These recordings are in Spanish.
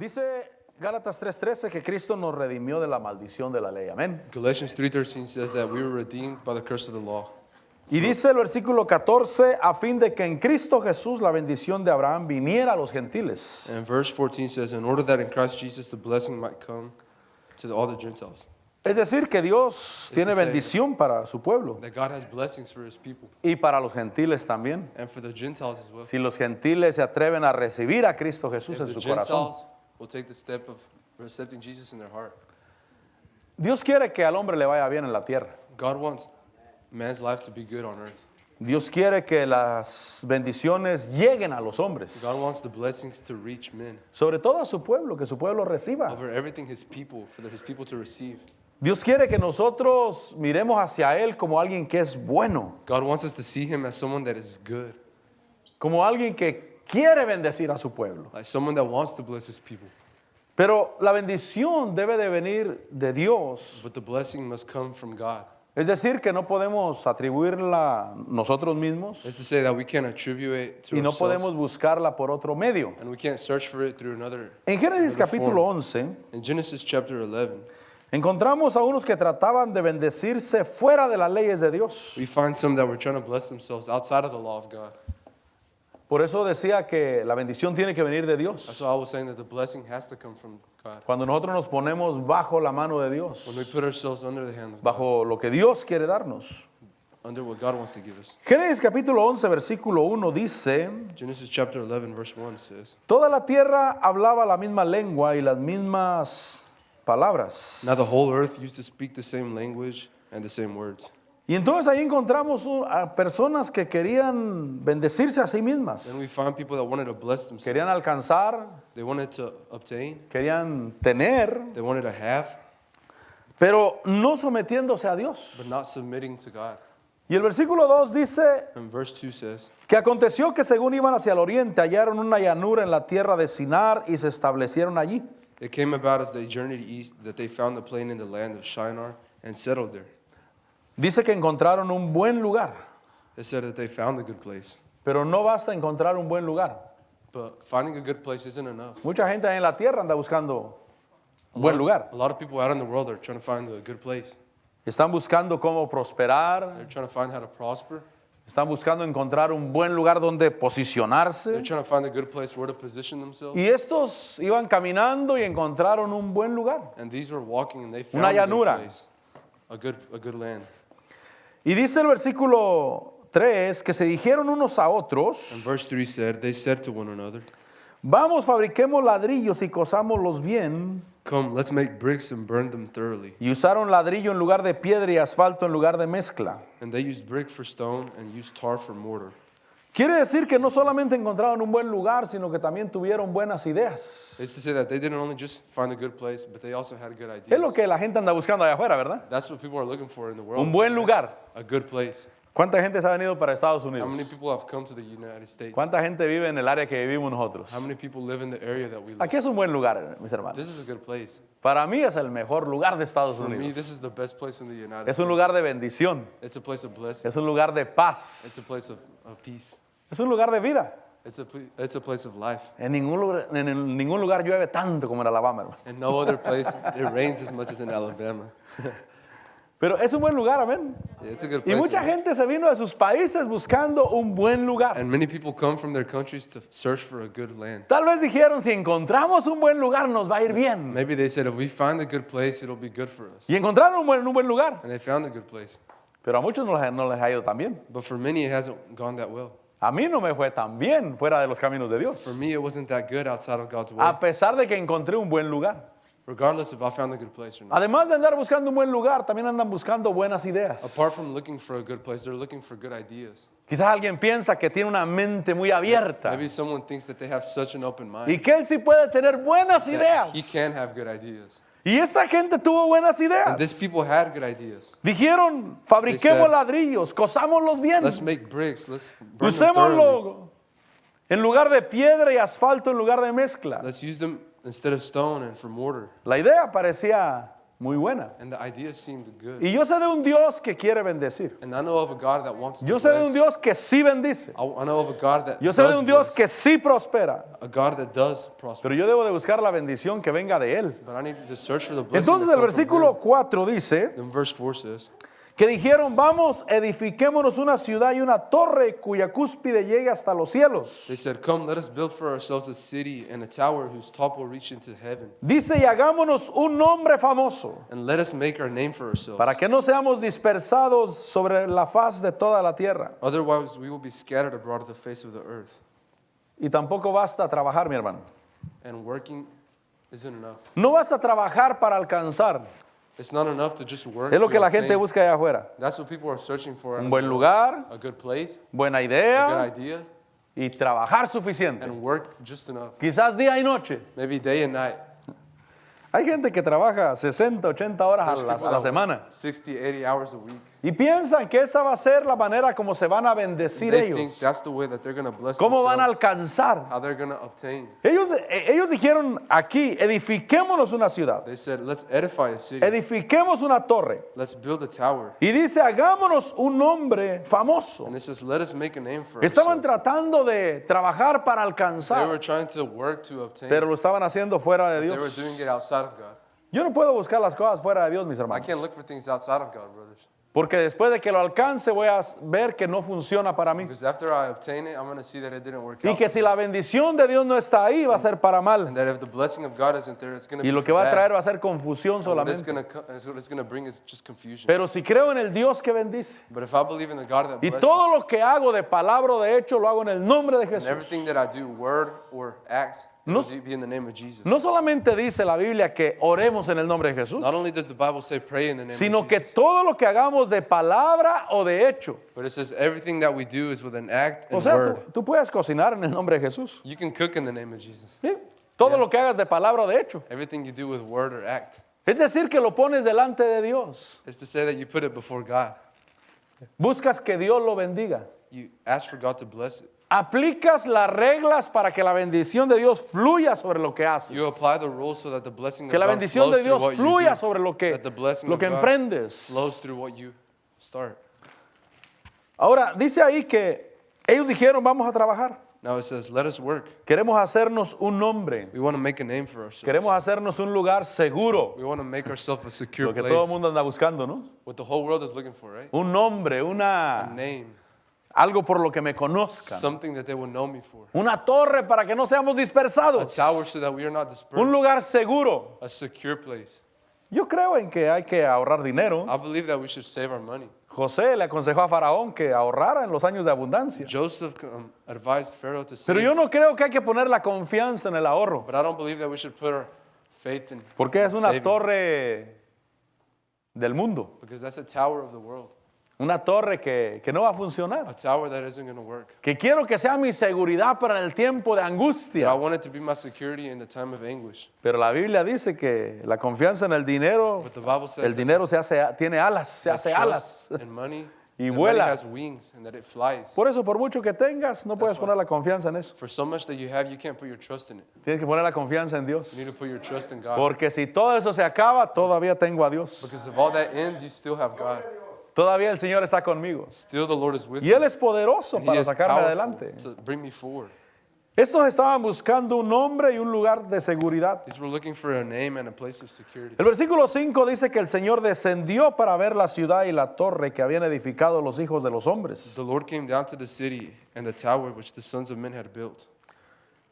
Dice Gálatas 3:13 que Cristo nos redimió de la maldición de la ley. Amén. Galatians 3:13 says that we were redeemed by the curse of the law. Y dice el versículo 14, a fin de que en Cristo Jesús la bendición de Abraham viniera a los gentiles. And verse 14 says, in order that in Christ Jesus the blessing might come to all the Gentiles. Es decir, que Dios tiene bendición para su pueblo That God has blessings for his people y para los gentiles también. and for the Gentiles as well. Si los gentiles se atreven a recibir a Cristo Jesús If en the su corazón. Gentiles will take the step of accepting Jesus in their heart. Dios quiere que al hombre le vaya bien en la tierra. God wants man's life to be good on earth. Dios quiere que las bendiciones lleguen a los hombres, God wants the blessings to reach men sobre todo a su pueblo, que su pueblo reciba. over everything his people, for his people to receive. Dios quiere que nosotros miremos hacia Él como alguien que es bueno, God wants us to see him as someone that is good, como alguien que quiere bendecir a su pueblo. like someone that wants to bless his people. Pero la bendición debe de venir de Dios. But the blessing must come from God. Es decir, que no podemos atribuirla nosotros mismos It's to say that we can't attribute it to y no ourselves, podemos buscarla por otro medio. and we can't search for it through another. En Génesis another capítulo form. 11 In Genesis chapter 11, encontramos a unos que trataban de bendecirse fuera de las leyes de Dios. we find some that were trying to bless themselves outside of the law of God. Por eso decía que la bendición tiene que venir de That's Dios. why I was saying that the blessing has to come from God. Cuando nosotros nos ponemos bajo la mano de Dios, When we put ourselves under the hand of God, bajo lo que Dios quiere darnos. under what God wants to give us. Génesis capítulo 11, versículo 1 dice, Genesis chapter 11, verse 1 says, toda la tierra hablaba la misma lengua y las mismas palabras. now the whole earth used to speak the same language and the same words. Y entonces ahí encontramos a personas que querían bendecirse a sí mismas. Then we find people that wanted to bless themselves. Querían alcanzar, They wanted to obtain, querían tener, they wanted to have, pero no sometiéndose a Dios. but not submitting to God. Y el versículo 2 dice And verse 2 says, que aconteció que según iban hacia el oriente hallaron una llanura en la tierra de Sinar y se establecieron allí. it came about as they journeyed east that they found a plain in the land of Shinar and settled there. Dice que encontraron un buen lugar, They said that they found a good place. pero no basta encontrar un buen lugar. But finding a good place isn't enough. Mucha gente ahí en la tierra anda buscando un buen lugar. A lot of people out in the world are trying to find a good place. Están buscando cómo prosperar, They're trying to find how to prosper. están buscando encontrar un buen lugar donde They're posicionarse. trying to find a good place where to position themselves. Y estos iban caminando y encontraron un buen lugar. And these were walking and they Una found a good llanura. place, a good land. Y dice el versículo 3 que se dijeron unos a otros, And verse 3 said, they said to one another, vamos, fabriquemos ladrillos y cosámoslos bien. come, let's make bricks and burn them thoroughly. Y usaron ladrillo en lugar de piedra y asfalto en lugar de mezcla. And they used brick for stone and used tar for mortar. Quiere decir que no solamente encontraron un buen lugar, sino que también tuvieron buenas ideas. It's to say that they didn't only just find a good place, but they also had good Es lo ideas. que la gente anda buscando allá afuera, ¿verdad? That's what people are looking for in the world. Un buen lugar. A good place. ¿Cuánta gente se ha venido para Estados How many Unidos? people have come to the United States? ¿Cuánta gente vive en el área que vivimos nosotros? How many people live in the area that we live? Aquí es un buen lugar, mis hermanos. This is a good place. Para mí es el mejor lugar de Estados For me, Unidos. this is the best place in the United Es un States. lugar de bendición. It's a place of blessing. Es un lugar de paz. It's a place of peace. Es un lugar de vida. It's a place of life. En ningún lugar llueve tanto como en Alabama, hermano. And no other place, it rains as much as in Alabama. Pero es un buen lugar, amén. Yeah, it's a good Y place. mucha gente se vino de sus países buscando un buen lugar. And many people come from their countries to search for a good land. Tal vez dijeron, si encontramos un buen lugar nos va a ir bien. Maybe they said, if we find a good place, it'll be good for us. Y encontraron un buen lugar. And they found a good place. Pero a muchos no les ha ido tan bien. But for many, it hasn't gone that well. A mí no me fue tan bien fuera de los caminos de Dios. For me, it wasn't that good outside of God's way. A pesar de que encontré un buen lugar. Regardless if I found a good place or not. Además de andar buscando un buen lugar, también andan buscando buenas ideas. Apart from looking for a good place, they're looking for good ideas. Quizás alguien piensa que tiene una mente muy abierta Maybe someone thinks that they have such an open mind. y que él sí puede tener buenas that ideas. he can have good ideas. Y esta gente tuvo buenas And these ideas. people had good ideas. Dijeron, fabriquemos said, ladrillos, cosámoslos bien, Let's make bricks. Let's burn them thoroughly. usémoslo en lugar de piedra y asfalto en lugar de mezcla. Let's use them instead of stone and for mortar. La idea parecía muy buena. And the idea seemed good. Y yo sé de un Dios que quiere bendecir. And I know of a God that wants to Yo sé de un bless. Dios que sí bendice. I know of a God that Yo sé de does un Dios bless. que sí prospera. A God that does prosper. Pero yo debo de buscar la bendición que venga de Él. But I need to search for the blessing Entonces that el comes from versículo Him. 4 dice Then verse 4 says, que dijeron, vamos, edifiquémonos una ciudad y una torre cuya cúspide llegue hasta los cielos. they said, come, let us build for ourselves a city and a tower whose top will reach into heaven. Dice, y hagámonos un nombre famoso, And let us make our name for ourselves. para que no seamos dispersados sobre la faz de toda la tierra. Otherwise, we will be scattered abroad of the face of the earth. Y tampoco basta trabajar, mi hermano. And working isn't enough. No basta trabajar para alcanzar. It's not enough to just work. Es lo to que la gente obtain. busca allá afuera. That's what people are searching for. Un buen lugar, A good place, buena a good idea idea, y trabajar suficiente. and work just enough. Quizás día y noche. Maybe day and night. Hay gente que trabaja 60, 80 horas There's a la, people a la that semana. work 60, 80 hours a week. Y piensan que esa va a ser la manera como se van a bendecir They think ellos. that's the way that they're going to bless ¿Cómo van a themselves, alcanzar? how they're going to obtain. Ellos dijeron aquí, edifiquémonos una ciudad, They said, let's edify a city. edifiquemos una torre. Let's build a tower. Y dice, hagámonos un nombre famoso. And it says, let us make a name for Estaban ourselves. tratando de trabajar para They were alcanzar, trying to work to obtain. pero lo estaban haciendo fuera de They were Dios. doing it outside of God. Yo no puedo buscar las cosas fuera de Dios, mis I hermanos, can't look for things outside of God, brothers. porque después de que lo alcance voy a ver que no funciona para mí. Because after I obtain it, I'm going to see that it didn't work Y out. que si la bendición de Dios no está ahí, va a ser para mal. And that if the blessing of God isn't there, it's going to Y be lo que for va a bad. traer va a ser confusión And what it's solamente. going to bring is just confusion. Pero si creo en el Dios que bendice, But if I believe in the God that y blesses, todo lo que hago de palabra o de hecho lo hago en el nombre de and Jesús. everything that I do, word or act, No- will be in the name of Jesus. No solamente dice la Biblia que oremos en el nombre de Jesús, Not only does the Bible say pray in the name sino of que Jesus, todo lo que hagamos de palabra o de hecho. but it says everything that we do is with an act O and sea, word. tú puedes cocinar en el nombre de Jesús. You can cook in the name of Jesus. ¿Sí? Todo Yeah. lo que hagas de palabra o de hecho. Everything you do with word or act. Es decir, que lo pones delante de Dios. It's to say that you put it before God. Buscas que Dios lo bendiga. You ask for God to bless it. Aplicas las reglas para que la bendición de Dios fluya sobre lo que haces. You apply the rules so that the blessing Que of la God bendición flows de through Dios what you fluya do. sobre lo That the blessing que of God emprendes. flows through what you start. Ahora, dice ahí que ellos dijeron, vamos a trabajar. Now it says, let us work. Queremos hacernos un nombre. We want to make a name for ourselves. Queremos hacernos un lugar seguro. We want to make ourselves a secure Lo que todo el place. mundo anda buscando, ¿no? What the whole world is looking for, right? Un nombre, A name. algo por lo que me conozcan. Something that they will know me for. Una torre para que no seamos A dispersados. tower so that we are not dispersed. Un lugar seguro. A secure place. Yo creo en que hay que ahorrar dinero. I believe that we should save our money. José le aconsejó a Faraón que ahorrara en los años de abundancia. Joseph advised Pharaoh to Pero save. yo no creo que hay que poner la confianza en el ahorro. But I don't believe that we should put our faith in Porque es una saving. torre del mundo. Because that's a tower of the world. Una torre que no va a A funcionar. tower that isn't going to work. Que quiero que sea mi seguridad para el tiempo de But I angustia. want it to be my security in the time of anguish. Pero la Biblia dice que la confianza en el dinero, But the Bible says el dinero tiene alas, se that hace trust alas. and money, Y that vuela. money has wings and that it flies. Por eso, por mucho que tengas, no puedes why. poner la confianza en eso. For so much that you have, you can't put your trust in it. Tienes que poner la confianza en Dios. You need to put your trust in God. Porque si todo eso se acaba, todavía tengo a Dios. Because if all that ends, you still have God. Todavía el Señor está conmigo. Still the Lord is with Y you. Él es poderoso And He para is sacarme powerful adelante. to bring me forward. Estos estaban buscando un nombre y un lugar de seguridad. These were looking for a name and a place of security. El versículo 5 dice que el Señor descendió para ver la ciudad y la torre que habían edificado los hijos de los hombres. The Lord came down to the city and the tower which the sons of men had built.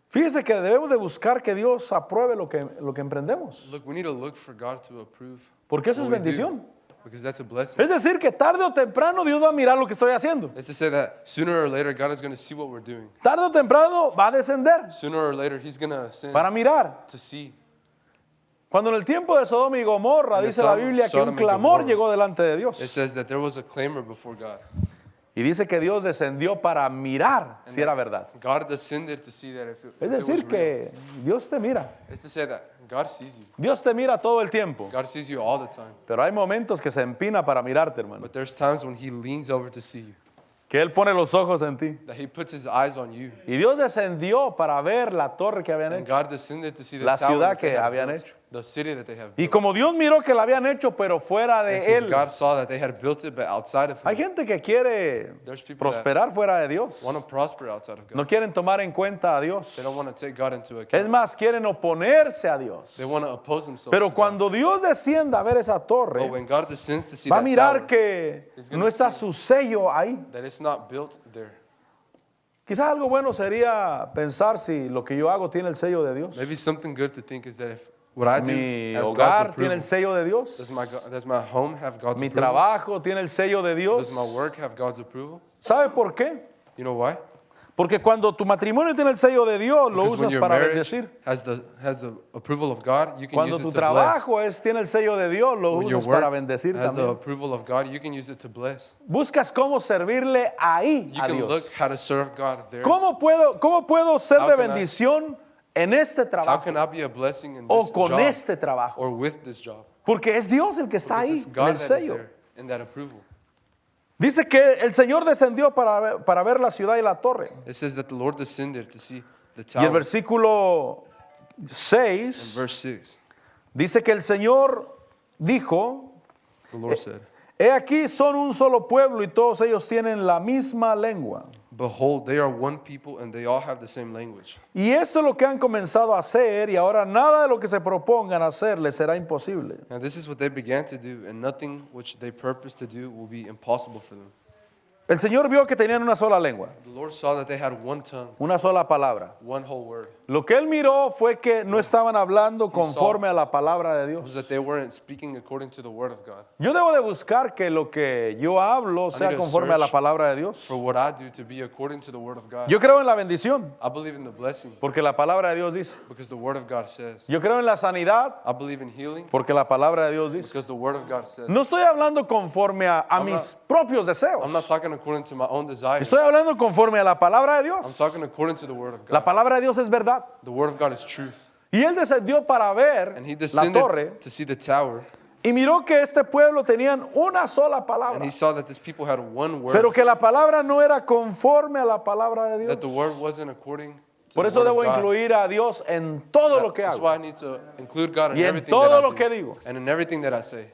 Fíjese que debemos de buscar que Dios apruebe lo que emprendemos. Look, we need to look for God to approve. Porque eso es what we do, bendición. Because that's a blessing. Es decir, que tarde o temprano Dios va a mirar lo que estoy haciendo. It's to say that sooner or later, God is going to see what we're doing. Tarde o temprano va a descender Sooner or later, He's going to ascend para mirar. to see. Cuando en el tiempo de Sodoma y Gomorra In the dice la time of Biblia que un Sodom and clamor Gomorrah, llegó delante de It Dios. says that there was a clamor before God. Y dice que Dios descendió para mirar si era verdad. God descended to see that if it, Es if it was decir, real. que Dios te mira. It's to say that God sees you. Dios te mira todo el tiempo. God sees you all the time. Pero hay momentos que se empina para mirarte, hermano. But there's times when He leans over to see you. Que Él pone los ojos en ti. That He puts His eyes on you. Y Dios descendió para ver la torre que habían And hecho. God descended to see the La tower ciudad that they que had habían built, hecho. the city that they have Y built. como Dios miró que la habían hecho, pero fuera de And since Él. God saw that they had built it, but outside of Hay Him, gente que quiere There's people that prosperar fuera de Dios. want to prosper outside of God. No quieren tomar en cuenta a Dios. They don't want to take God into Es account. más, quieren oponerse a Dios. They want to oppose themselves Pero to God. cuando Dios descienda a ver esa But torre, when God descends to see va a that mirar tower, que He's gonna no está see su sello ahí. that it's not built there. Quizás algo bueno sería pensar si lo que yo hago tiene el sello de Dios. Maybe something good to think is that if what I do Mi has God's hogar tiene approval, el sello de Dios. does my home have God's Mi approval? trabajo tiene el sello de Dios. Does my work have God's approval? ¿Sabe por qué? You know why? Porque cuando tu matrimonio tiene el sello de Dios, lo Because when usas your para marriage bendecir. has the approval of God, you can Cuando use tu it to bless. trabajo tiene el sello de Dios, lo When your usas para work bendecir has the también. approval of God, you can use it to bless. Buscas cómo servirle ahí You a can look Dios. how to serve God there. ¿Cómo puedo ser How de can I- bendición en este How trabajo can I be a blessing in o this con job este trabajo? or with this job? Porque es Dios el que está Because ahí, it's en God el that is sello. there in that approval. Dice que el Señor descendió para ver la ciudad y la torre. It says that the Lord descended to see the Y el tower. versículo In 6 verse 6, dice que el Señor dijo, the Lord said, he aquí son un solo pueblo y todos ellos tienen la misma lengua. "Behold, they are one people and they all have the same language." Y esto es lo que han comenzado a hacer y ahora nada de lo que se propongan hacer les será imposible. And this is what they began to do, and nothing which they purpose to do will be impossible for them. El Señor vio que tenían una sola lengua, The Lord saw that they had one tongue, una sola palabra. one whole word. Lo que él miró fue que no estaban hablando conforme a la palabra de It was Dios. that they weren't speaking according to the word of God. Yo debo de buscar que lo que yo hablo sea need to conforme a la search palabra de Dios. For what I do to be according to the word of God. Yo creo en la bendición, I believe in the blessing porque la palabra de Dios dice. because the word of God says. Yo creo en la sanidad, I believe in healing porque la palabra de Dios dice. because the word of God says. No estoy hablando conforme a I'm mis propios deseos. I'm not talking according to my own desires. Estoy hablando conforme a la palabra de I'm Dios. talking according to the word of La God. palabra de Dios es verdad. The word of God is truth. Y él descendió para ver And he la torre descended to see the tower, y miró que este pueblo tenían una sola and palabra, he saw that this people had one word, pero que la palabra no era conforme a la palabra de that the Dios. word wasn't according to Por the eso word debo of God. incluir a Dios en todo lo que That's hago. why I need to include God in Y en everything todo that lo I que do digo. and in everything that I say.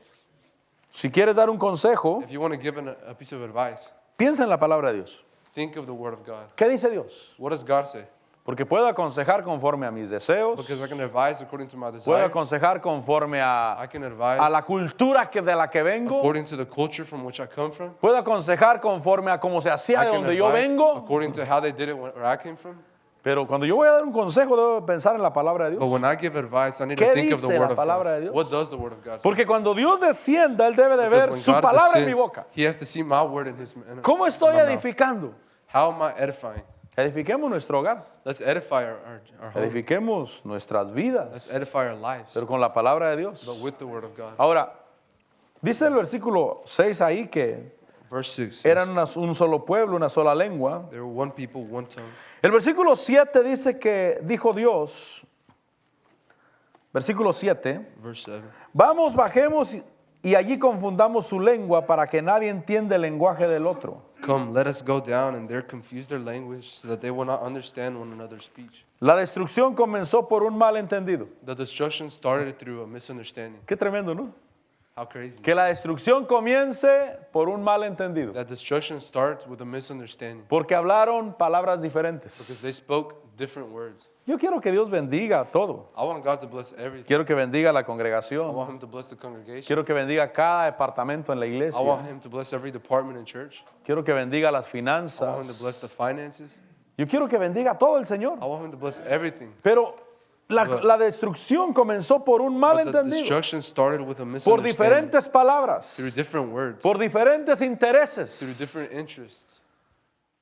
Si quieres dar un consejo, If you want to give a piece of advice, piensa en la palabra de Dios. think of the word of God. ¿Qué dice Dios? What does God say? Porque puedo aconsejar conforme a mis deseos, Because I can advise according to my puedo desires. aconsejar conforme I can advise a la cultura de la que vengo, according to the culture from which I come from. puedo aconsejar conforme a cómo se hacía I de can donde yo advise vengo, according to how they did it where I came from. pero cuando yo voy a dar un consejo debo pensar en la palabra de But Dios. when I give advice, I need ¿Qué to think of the dice word la of palabra de God. Dios? What does the word of God say? Porque cuando Dios descienda, Él debe de Because ver when su God palabra en mi descends, boca. He has to see my word in His in ¿Cómo estoy my mouth. edificando? How am I edifying? Edifiquemos nuestro hogar, Let's edify our home. edifiquemos nuestras Let's vidas, edify our lives, pero con la palabra de Dios. but with the word of God. Ahora, dice el versículo 6 ahí que Verse 6 says, eran un solo pueblo, una sola lengua. there were one people, one tongue. El versículo 7 dice que dijo Dios, versículo 7, Verse 7. vamos, bajemos y allí confundamos su lengua para que nadie entienda el lenguaje del otro. Come, let us go down and there confuse their language so that they will not understand one another's speech. La destrucción comenzó por un malentendido. The destruction started through a misunderstanding. Qué tremendo, ¿no? How crazy. Que la destrucción comience por un malentendido. That destruction starts with a misunderstanding Porque hablaron palabras diferentes. because they spoke different words. Yo quiero que Dios bendiga todo. I want God to bless everything. Quiero que bendiga la I congregación. want Him to bless the congregation. Quiero que bendiga cada departamento en la I want iglesia. Him to bless every department in church. Quiero que bendiga las I want finanzas. Him to bless the finances. Yo quiero que bendiga todo el Señor. I want Him to bless everything. Pero la destrucción comenzó por un But the malentendido. destruction started with a Por misunderstanding diferentes palabras. through different words, Por diferentes through intereses. different interests.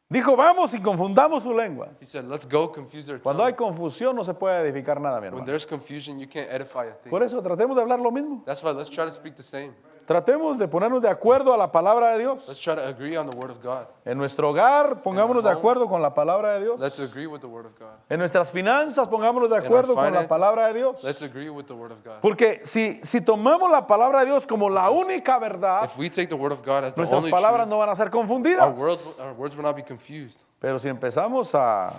Dijo, vamos y confundamos su lengua. He said, let's go confuse their Cuando hay tongue. confusión no se puede edificar nada, mi When hermano. there's confusion, you can't edify a thing. Por eso tratemos de hablar lo mismo. That's why let's try to speak the same. Tratemos de ponernos de acuerdo a la palabra de Dios. Let's try to agree on the word of God. En nuestro hogar, pongámonos de home, acuerdo con la palabra de Let's Dios. agree with the word of God. En nuestras finanzas, pongámonos de In our acuerdo con la finances, palabra de Dios. Let's agree with the word of God. Porque si tomamos la palabra de Dios como la única verdad, If we take the word of God as the nuestras only palabras truth, no van a ser our confundidas. words will not be confused. Pero si empezamos a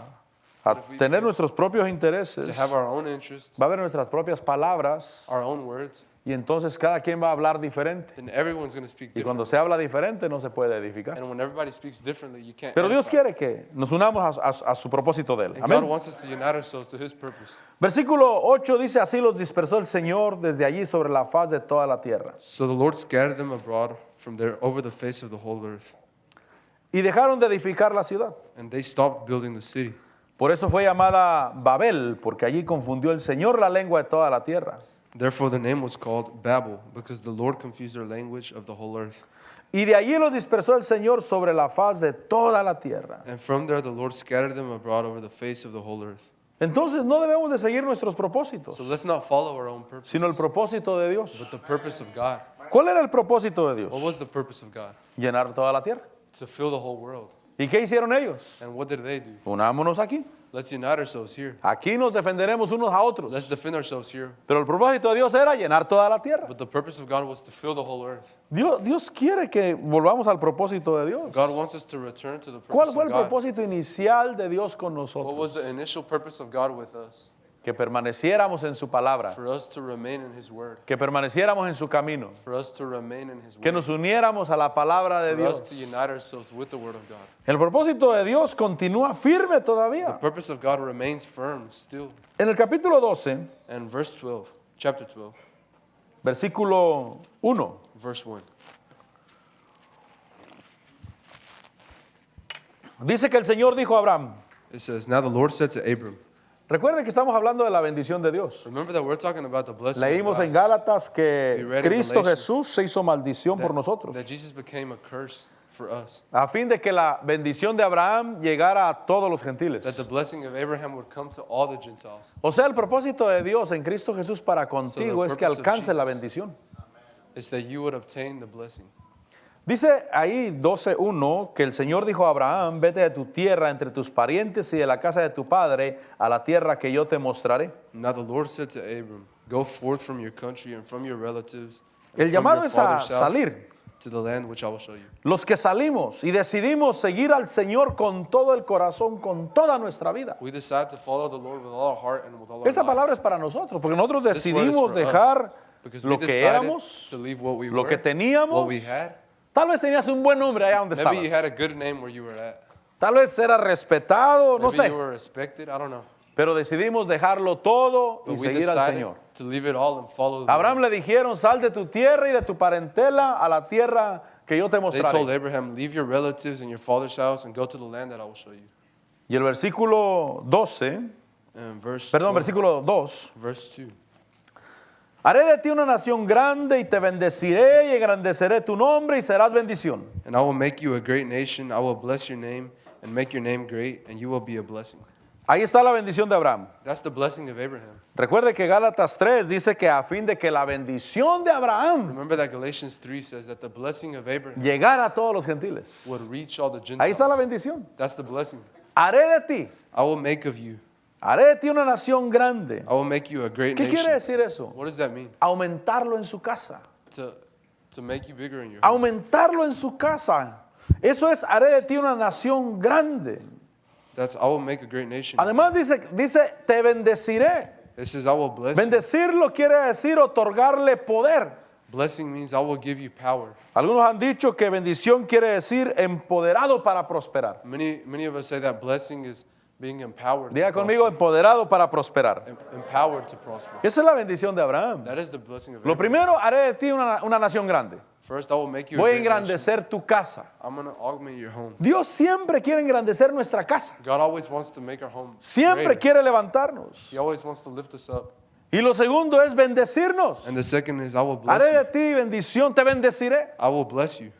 a But if we tener begin nuestros propios to intereses, have our own interests, va a haber nuestras propias palabras our own words, y entonces cada quien va a hablar diferente. then everyone's going to speak Y cuando differently. se habla diferente no se puede edificar. And when everybody speaks differently, you can't Pero Dios edify. quiere que nos unamos a su propósito de Él. And God Amén. wants us to unite ourselves to His purpose. Versículo 8 dice, así los dispersó el Señor desde allí sobre la faz de toda la tierra. So the Lord scattered them abroad from there over the face of the whole earth. Y dejaron de edificar la ciudad. And they stopped building the city. Por eso fue llamada Babel, porque allí confundió el Señor la lengua de toda la tierra. Therefore the name was called Babel, because the Lord confused their language of the whole earth. Y de allí los dispersó el Señor sobre la faz de toda la tierra. And from there the Lord scattered them abroad over the face of the whole earth. Entonces no debemos de seguir nuestros propósitos, So let's not follow our own purpose, sino el propósito de Dios. but the purpose of God. ¿Cuál era el propósito de What Dios? was the purpose of God? Llenar toda la tierra. To fill the whole world. ¿Y qué hicieron ellos? And what did they do? Unámonos aquí. Let's unite ourselves here. Aquí nos defenderemos unos a otros. Let's defend ourselves here. Pero el propósito de Dios era llenar toda la tierra. But the purpose of God was to fill the whole earth. Dios quiere que volvamos al propósito de Dios. God wants us to return to the ¿Cuál purpose fue of el God. propósito inicial de Dios con What nosotros? was the initial purpose of God with us? Que permaneciéramos en su palabra, For us to remain in His Word. que permaneciéramos en su camino, For us to remain in His que Word. nos uniéramos a la palabra de For us Dios. to unite ourselves with the Word of God. El propósito de Dios continúa firme The todavía. purpose of God remains firm still. En el capítulo 12, And verse 12, chapter 12, versículo 1, verse 1. dice que el Señor dijo a Abraham, It says, Now the Lord said to Abram, recuerde que estamos hablando de la bendición de Dios. remember that we're talking about the blessing Leímos of en God. Gálatas que We read in Cristo Galatians Jesús se hizo maldición por That, nosotros, that Jesus became a curse for us. a fin de que la bendición de Abraham llegara a todos los gentiles. That the blessing of Abraham would come to all the Gentiles. O sea, el propósito de Dios en Cristo Jesús para contigo es que purpose of alcances la Jesus. bendición. It's that you would obtain the blessing. Dice ahí 12:1 que el Señor dijo a Abraham, vete de tu tierra, entre tus parientes y de la casa de tu padre, a la tierra que yo te mostraré. Now the Lord said to Abram, Go forth from your country and from your relatives and El from llamado your es a father's house salir. to the land which I will show you. Los que salimos y decidimos seguir al Señor con todo el corazón, con toda nuestra vida. We decide to follow the Lord with all our heart and with all our Esta life. palabra es para nosotros, porque nosotros This word is decidimos for us, dejar because lo we que decided éramos, to leave what we lo were, que teníamos. what we had. Tal vez tenías un buen nombre allá donde Maybe you had a estabas. good name where you were at. Tal vez era respetado, no Maybe sé. you were respected. I don't know. Pero decidimos dejarlo todo y But we seguir al decided Señor. to leave it all and follow the Abraham Lord. le dijeron, sal de tu tierra y de tu parentela a la tierra que yo te They told mostraré. Abraham, leave your relatives and your father's house and go to the land that I will show you. Y el versículo 12, And verse perdón, 12, versículo 2. verse 2. Haré de ti una nación grande y te bendeciré y engrandeceré tu nombre y serás bendición. And I will make you a great nation. I will bless your name and make your name great, and you will be a blessing. Ahí está la bendición de Abraham. That's the blessing of Abraham. Recuerde que Gálatas 3 dice que a fin de que la bendición de Abraham Remember that Galatians 3 says that the blessing of Abraham llegara a todos los gentiles. would reach all the Ahí está la Gentiles. bendición. That's the blessing. Haré de ti, I will make of you. haré de ti una nación grande. I will make you a great ¿Qué quiere nation. decir eso? What does that mean? Aumentarlo en su casa. To make you bigger in your home. Aumentarlo en su casa. Eso es, haré de ti una nación grande. That's I will make a great nation. Además dice, te bendeciré. It says I will bless you. Bendecirlo quiere decir otorgarle poder. Blessing means I will give you power. Algunos han dicho que bendición quiere decir empoderado para prosperar. Many of us say that blessing is being empowered. Diga to conmigo, prosper. empoderado para prosperar. Empowered to prosper. Esa es la bendición de Abraham. That is the blessing of Lo Abraham. primero, haré de ti una nación grande. First, I will make you Voy a a great nation. engrandecer tu casa. I'm going to augment your home. Dios siempre quiere engrandecer nuestra casa. God always wants to make our home Siempre greater. quiere levantarnos. He always wants to lift us up. Y lo segundo es bendecirnos. And the second is I will bless Haré de you. ti bendición, te bendeciré. I will bless you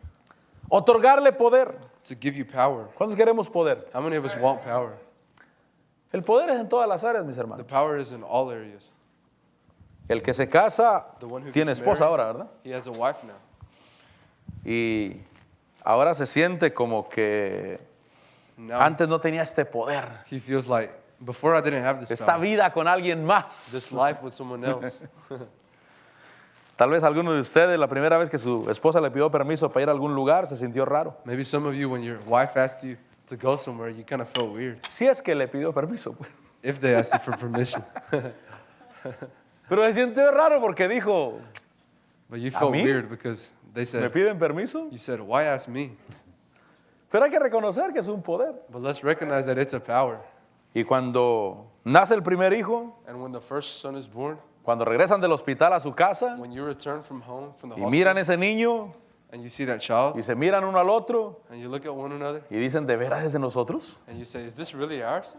Otorgarle poder. to give you power. ¿Cuántos queremos poder? How many of us want power? El poder es en todas las áreas, mis The hermanos. power is in all areas. El que se casa The one who tiene gets esposa married, ahora, ¿verdad? he has a wife now. Y ahora se siente como que Now antes no tenía este poder, he feels like, before I didn't have this esta power, vida con alguien más. this life with someone else. Tal vez alguno de ustedes, la primera vez que su esposa le pidió permiso para ir a algún lugar, se sintió raro. Maybe some of you, when your wife asked you to go somewhere, you kind of felt weird Si es que le pidió permiso, pues. if they asked you for permission. Pero se sintió raro porque dijo, But you felt mí? weird because they ¿me said, piden permiso? you said, why ask me? Pero hay que reconocer que es un poder. But let's recognize that it's a power. Y cuando nace el primer hijo, And when the first son is born, cuando regresan del hospital a su casa when you return from home, from the y miran hospital, ese niño and you see that child, y se miran uno al otro and you look at one another, y dicen, ¿de veras es de nosotros? and you say, is this really ours?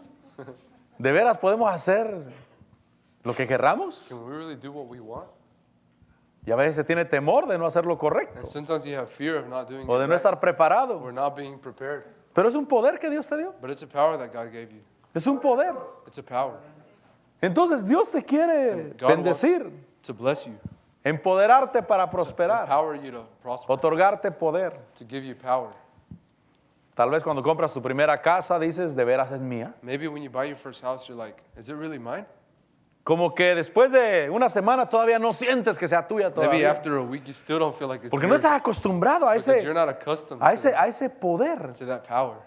¿De veras podemos hacer lo que querramos? Can we really do what we want? Y a veces se tiene temor de no hacer lo correcto And sometimes you have fear of not doing o de it no right, estar preparado. or not being prepared. Pero es un poder que Dios te dio. But it's a power that God gave you. Es un poder. It's a power Entonces Dios te quiere God bendecir, to bless you, empoderarte para prosperar, empower you to prosper, otorgarte poder. to give you power. Tal vez cuando compras tu primera casa dices, ¿de veras es mía? Maybe when you buy your first house, you're like, is it really mine? Como que después de una semana todavía no sientes que sea tuya Maybe todavía. after a week, you still don't feel like it's Porque no yours estás acostumbrado a because you're ese, not accustomed a ese poder. to that power.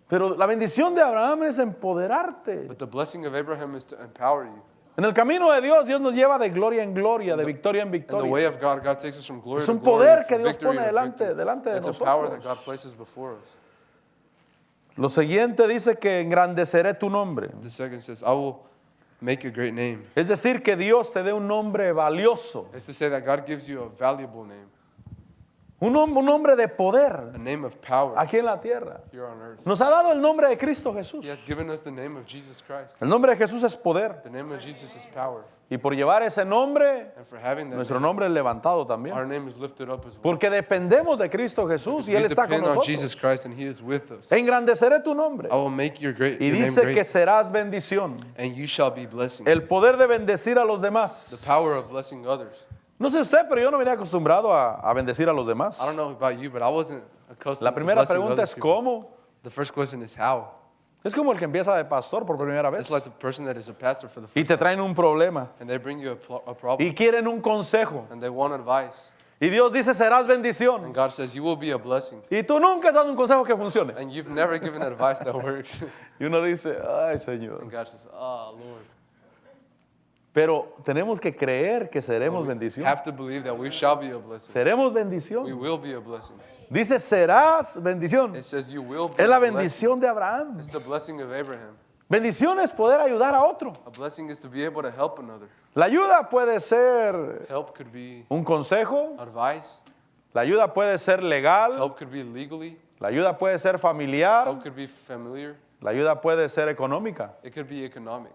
Pero la bendición de Abraham es empoderarte. But the blessing of Abraham is to empower you. En el camino de Dios, Dios nos lleva de gloria en gloria, de victoria en In the way victoria. of God, God takes us from glory Es to un glory, poder que from Dios victory pone to victory. delante de It's a power that God nosotros. places before us. Lo siguiente dice que engrandeceré tu nombre. The second says, I will make a great name. Es decir, que Dios te dé un nombre valioso, It's to say that God gives you a valuable name, un nombre de poder a name of power aquí en la tierra. here on earth. Nos ha dado el nombre de Cristo Jesús. He has given us the name of Jesus Christ. El nombre de Jesús es poder. The name of Jesus is power. Y por llevar ese nombre, And for having that nuestro name, nombre es levantado our también. name is lifted up as well. Porque dependemos de Cristo Jesús y We Él está con depend on Jesus nosotros. Christ and He is with us. Engrandeceré tu nombre. I will make your Y name dice que great, serás bendición. and you shall be blessing. El poder de bendecir a los The demás. power of blessing others. No sé usted, pero yo no venía acostumbrado a bendecir a los demás. I don't know about you, but I wasn't accustomed La to primera blessing pregunta other es people. ¿cómo? The first question is how. Es como el que empieza de pastor por primera vez It's like the person that is a pastor for the y first te traen un problema and they bring you a problem y quieren un consejo. and they want advice. Y Dios dice, serás bendición. And God says, you will be a blessing. Y tú nunca has dado un consejo que funcione. And you've never given advice that works. Y uno dice, ay Señor. And God says, oh, Lord. Pero tenemos que creer que seremos We bendición. have to believe that we shall be a blessing. Seremos We bendición. will be a blessing. Dice, serás bendición. It says you will be Es la a blessing. bendición de Abraham. It's the blessing of Abraham. Bendición es poder ayudar a otro. A blessing is to be able to help another. La ayuda puede ser Help could be un consejo. advice. La ayuda puede ser legal. Help could be legally. La ayuda puede ser familiar. Help could be familiar. La ayuda puede ser económica. It could be economic.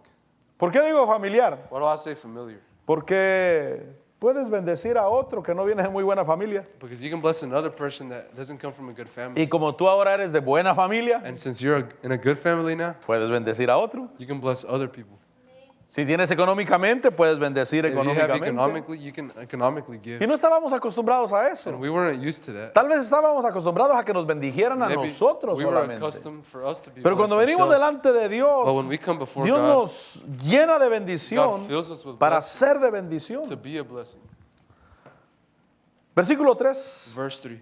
¿Por qué digo familiar? Why do I say familiar? Porque puedes bendecir a otro que no viene de muy buena familia. Because you can bless another person that doesn't come from a good family. Y como tú ahora eres de buena familia, And since you're in a good family now, puedes bendecir a otro. you can bless other people. Si tienes económicamente, puedes bendecir If you have económicamente. economically, you can economically Y give. no estábamos acostumbrados a And eso. we weren't used to that. Tal vez estábamos acostumbrados a que nos bendijeran a Maybe nosotros we were solamente. accustomed for us to be Pero cuando blessed venimos ourselves. delante de Dios, But when we come before Dios God, nos llena de God bendición fills us with para blessings ser de to bendición. be a blessing. Versículo 3. Verse 3.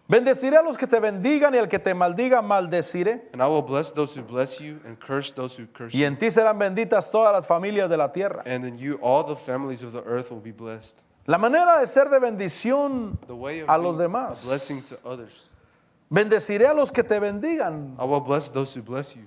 Bendeciré a los que te bendigan y al que te maldiga maldeciré. And I will bless those who bless you and curse those who curse Y you. en ti serán benditas todas las familias de la tierra. And in you all the families of the earth will be blessed. La manera de ser de bendición The way of a los being demás. a blessing to others. Bendeciré a los que te bendigan. I will bless those who bless you.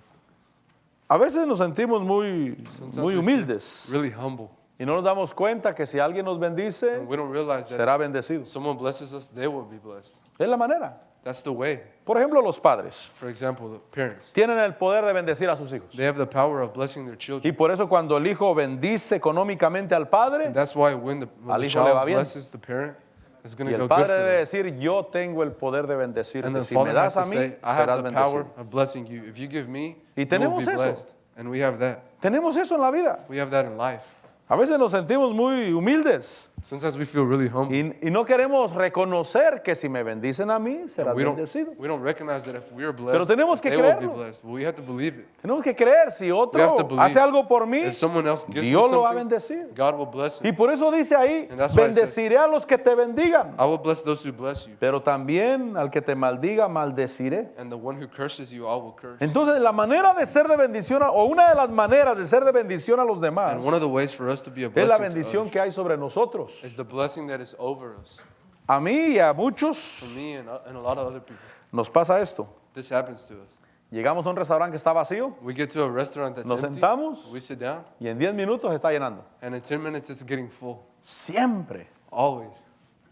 A veces nos sentimos muy Sometimes muy we feel humildes really humble. y no nos damos cuenta que si alguien nos bendice, And we don't realize that será bendecido. if someone blesses us, they will be blessed. Es la manera. That's the way. Por ejemplo, los padres For example, the parents. tienen el poder de bendecir a sus hijos. They have the power of blessing their children. Y por eso cuando el hijo bendice económicamente al padre, And that's why when Al the hijo le va child bien. blesses the parent, it's going y to el go good padre for debe them. decir, yo tengo el poder de And bendecirte. the Si me father has das to a mí, say, I have serás the power bendecido. of blessing you. If you give me, Y you will tenemos be eso. blessed. And we have that. Tenemos eso en la vida. We have that in life. A veces nos sentimos muy humildes Sometimes we feel really humble. y no queremos reconocer que si me bendicen a mí, serás We bendecido. don't recognize that if we're Pero blessed, tenemos que they will be creerlo. blessed. But we have to believe it. Tenemos que creer, si We have otro to believe. hace algo por mí, If someone else gives me Dios lo va a something, bendecir. God will bless Y him. por eso dice ahí, And that's why it says- bendeciré a los que te bendigan, I will bless those who bless you. pero también al que te maldiga, maldeciré. And the one who curses you, I will curse. Entonces, la manera de ser de bendición, o una de las maneras de ser de bendición a los demás, And one of the ways for us to be a es la blessing to bendición others que hay sobre nosotros. is the blessing that is over us. A mí y a muchos For me and a lot of other people, nos pasa esto. this happens to us. Llegamos a un restaurante que está vacío We get to a restaurant that's Nos empty, sentamos. we sit down, y en 10 minutos se está llenando. and in 10 minutes it's getting full. Siempre, Always.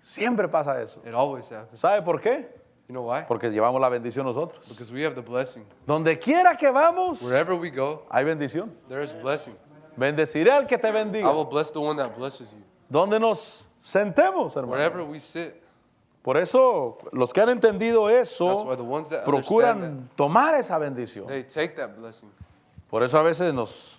siempre pasa eso. It always happens. ¿Sabe por qué? You know why? Porque llevamos la bendición nosotros. Because we have the blessing. Donde quiera que vamos, Wherever we go, hay bendición. there is blessing. Bendeciré al que te I bendiga. will bless the one that blesses you. Donde nos sentemos, hermano. Wherever we sit. Por eso, los que han entendido That's why eso, the ones that understand procuran tomar esa bendición. that, they take that blessing. Por eso a veces nos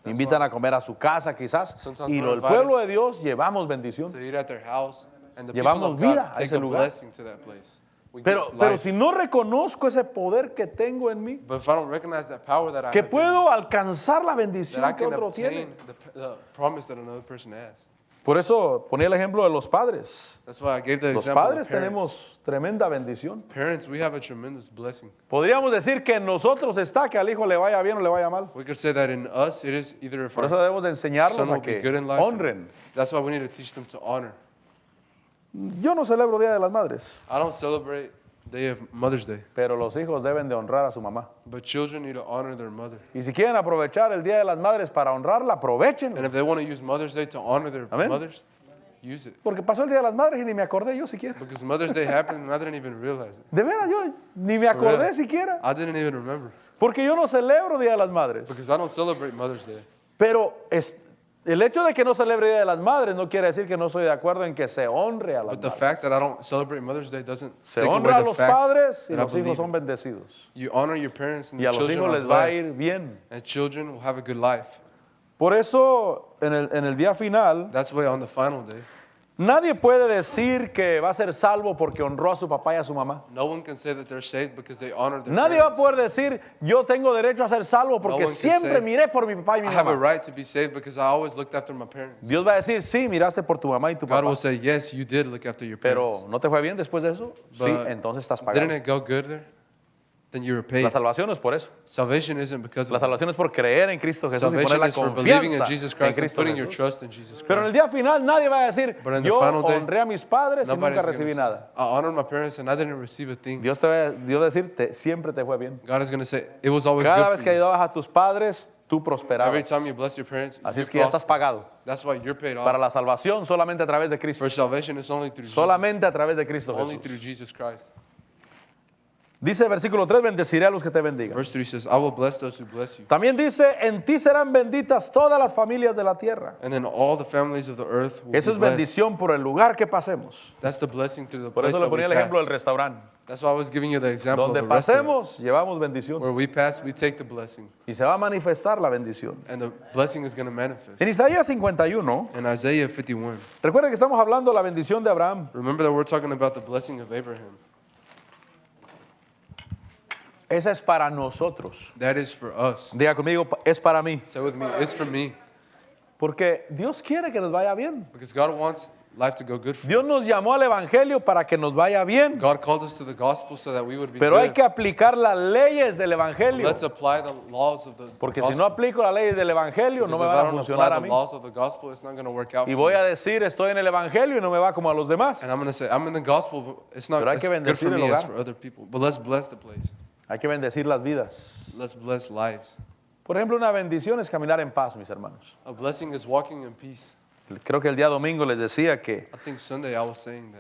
invitan a comer a su casa, quizás, Sometimes y we're el invited pueblo de Dios llevamos bendición. To eat at their house, and the Llevamos people of vida God a take ese a lugar. blessing to that place. We Pero give life. si no reconozco ese poder que tengo en mí, But if I don't recognize that power that I que have, in me, puedo alcanzar la that I bendición que can otro tiene. obtain the promise that another person has. Por eso ponía el ejemplo de los padres. That's why I gave the Los example of padres parents. tenemos tremenda bendición. Parents, we have a tremendous blessing. Podríamos decir que en nosotros está que al hijo le vaya bien o le vaya mal. We could say that in us, it is either if Por our eso debemos de enseñarlos son a will be que good in life. honren. That's why we need to teach them to honor. Yo no celebro Día de las Madres, I don't celebrate Day of Mother's Day, pero los hijos deben de honrar a su mamá. but children need to honor their mother. Y si quieren aprovechar el Día de las Madres para honrarla, aprovechen. And if they want to use Mother's Day to honor their Amén. mothers, use it. Porque pasó el Día de las Madres y ni me acordé yo siquiera. Because Mother's Day happened and I didn't even realize it. De veras, yo ni me For real. acordé siquiera. I didn't even remember. Porque yo no celebro Día de las Madres. Because I don't celebrate Mother's Day. Pero el hecho de que no celebre Día de las Madres no quiere decir que no estoy de acuerdo en que se honre a las But the madres. fact that I don't celebrate Mother's Day doesn't Se take honra a away the los fact padres y that I los hijos believe son bendecidos. you honor your parents and Y a the los children hijos are les va a ir blessed. bien. And children will have a good life. Por eso, en el día final, That's why on the final day, nadie puede decir que va a ser salvo porque honró a su papá y a su mamá. no one can say that they're saved because they honor their Nadie va a parents. poder decir, yo tengo derecho a ser salvo porque one can siempre say, miré por mi papá y mi I have a mamá. right to be saved because I always looked after my parents. Dios va a decir, sí, miraste por tu mamá y tu God papá, will say, yes, you did look after your parents. pero ¿no te fue bien después de eso? Sí, But entonces estás didn't pagando. it go good there? Then you were paid. La salvación no es por eso. Salvation isn't because La of that. salvación es por creer en Cristo Jesús y poner Salvation la is for believing in confianza Jesus en Christ and Cristo putting your Jesús. trust in Jesus Pero en el Christ. día final nadie va a decir, But in the yo final day, honré a mis padres y Nobody's nunca gonna recibí say, nada. I honored my parents and I didn't receive a thing. Dios va a decir, siempre te fue bien. God is going to say, it was always Cada good vez for que you. ayudabas a tus padres, tú Every prosperabas. time you bless your parents, Así you es que ya estás prosper. pagado. That's why you're paid Para off. la salvación solamente a través de Cristo. For salvation is only through Jesus. Solamente a través de Cristo Only Jesús. through Jesus Christ. Dice versículo 3, bendeciré a los que te bendigan. Verse 3 says, I will bless those who bless you. También dice, en ti serán benditas todas las familias de la tierra. And then all the families of the earth will Eso be es blessed. bendición por el lugar que pasemos. That's the blessing through the Por place eso le that we ponía el ejemplo del pass. restaurante. That's why I was giving you the example of Donde the restaurant. pasemos, llevamos bendición. Where we pass, we take the blessing. Y se va a manifestar la bendición. And the blessing is going to manifest. En Isaías 51, In Isaiah 51, recuerda que estamos hablando de la bendición de Abraham. remember that we're talking about the blessing of Abraham. Esa es para nosotros. That is for us. Diga conmigo, es para mí. Say with me, it's for me. Porque Dios quiere que nos vaya bien. Because God wants life to go good for you. Dios nos llamó al Evangelio para que nos vaya bien. God called us to the gospel so that we would be Pero hay good. que aplicar las leyes del Evangelio. Let's apply the laws of the Porque si gospel. no aplico las leyes del Evangelio, no Because me if van I a don't funcionar a apply the mí. laws of the gospel, it's not going to work out Y for voy me. a decir, estoy en el Evangelio y no me va como a los demás. And I'm going to say, I'm in the gospel, but it's not Pero hay it's que good for bendecir el me, it's hogar. for other people. But let's bless the place. Hay que bendecir las vidas. Let's bless lives. Por ejemplo, una bendición es caminar en paz, mis hermanos. A blessing is walking in peace. Creo que el día domingo les decía que I think Sunday I was saying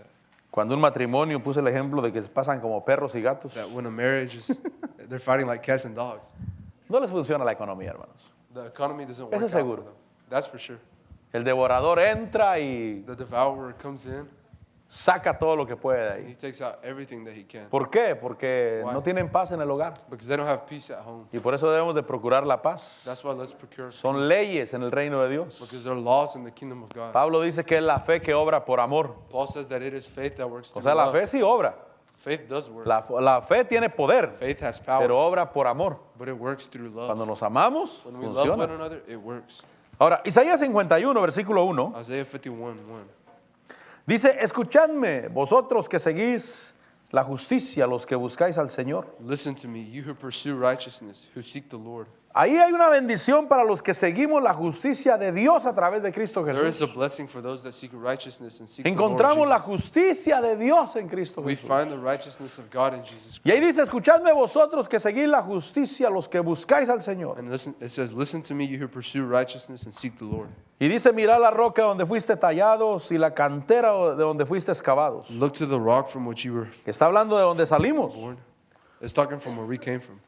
cuando un matrimonio puse el ejemplo de que se pasan como perros y gatos, that when a marriage is, they're fighting like cats and dogs. no les funciona la economía, hermanos. The economy doesn't work Eso out for seguro. them. That's for sure. El devorador entra y The devourer comes in saca todo lo que puede de He ahí. takes out everything that he can. ¿Por qué? Porque Why? no tienen paz en el hogar. Because they don't have peace at home. Y por eso debemos de procurar la paz. That's why let's procure Son peace. leyes en el reino de Dios. Because there are laws in the kingdom of God. Pablo dice que es la fe que obra por amor. Paul says that it is faith that works O through sea, la love. fe sí obra. Faith does work. La fe tiene poder, Faith has power, pero obra por amor. but it works through love. Cuando nos amamos, When we love one funciona. another, it works. Ahora, Isaías 51, versículo 1, Isaiah 51:1. dice, escuchadme, vosotros que seguís la justicia, los que buscáis al Señor. Listen to me, you who pursue righteousness, who seek the Lord. Ahí hay una bendición para los que seguimos la justicia de Dios a través de Cristo There is a Jesús. blessing for those that seek righteousness and seek Encontramos the la Lord Jesus. justicia de Dios en Cristo We Jesús. find the righteousness of God in Jesus Y ahí Christ. dice, escuchadme vosotros que seguís la justicia, los que buscáis al Señor. And listen, it says, listen to me, you who pursue righteousness and seek the Lord. Y dice, mirad la roca donde fuiste tallados y la cantera de donde fuiste excavados. Look to the rock from which you were Que está hablando de donde salimos. born. It's talking from where we came from.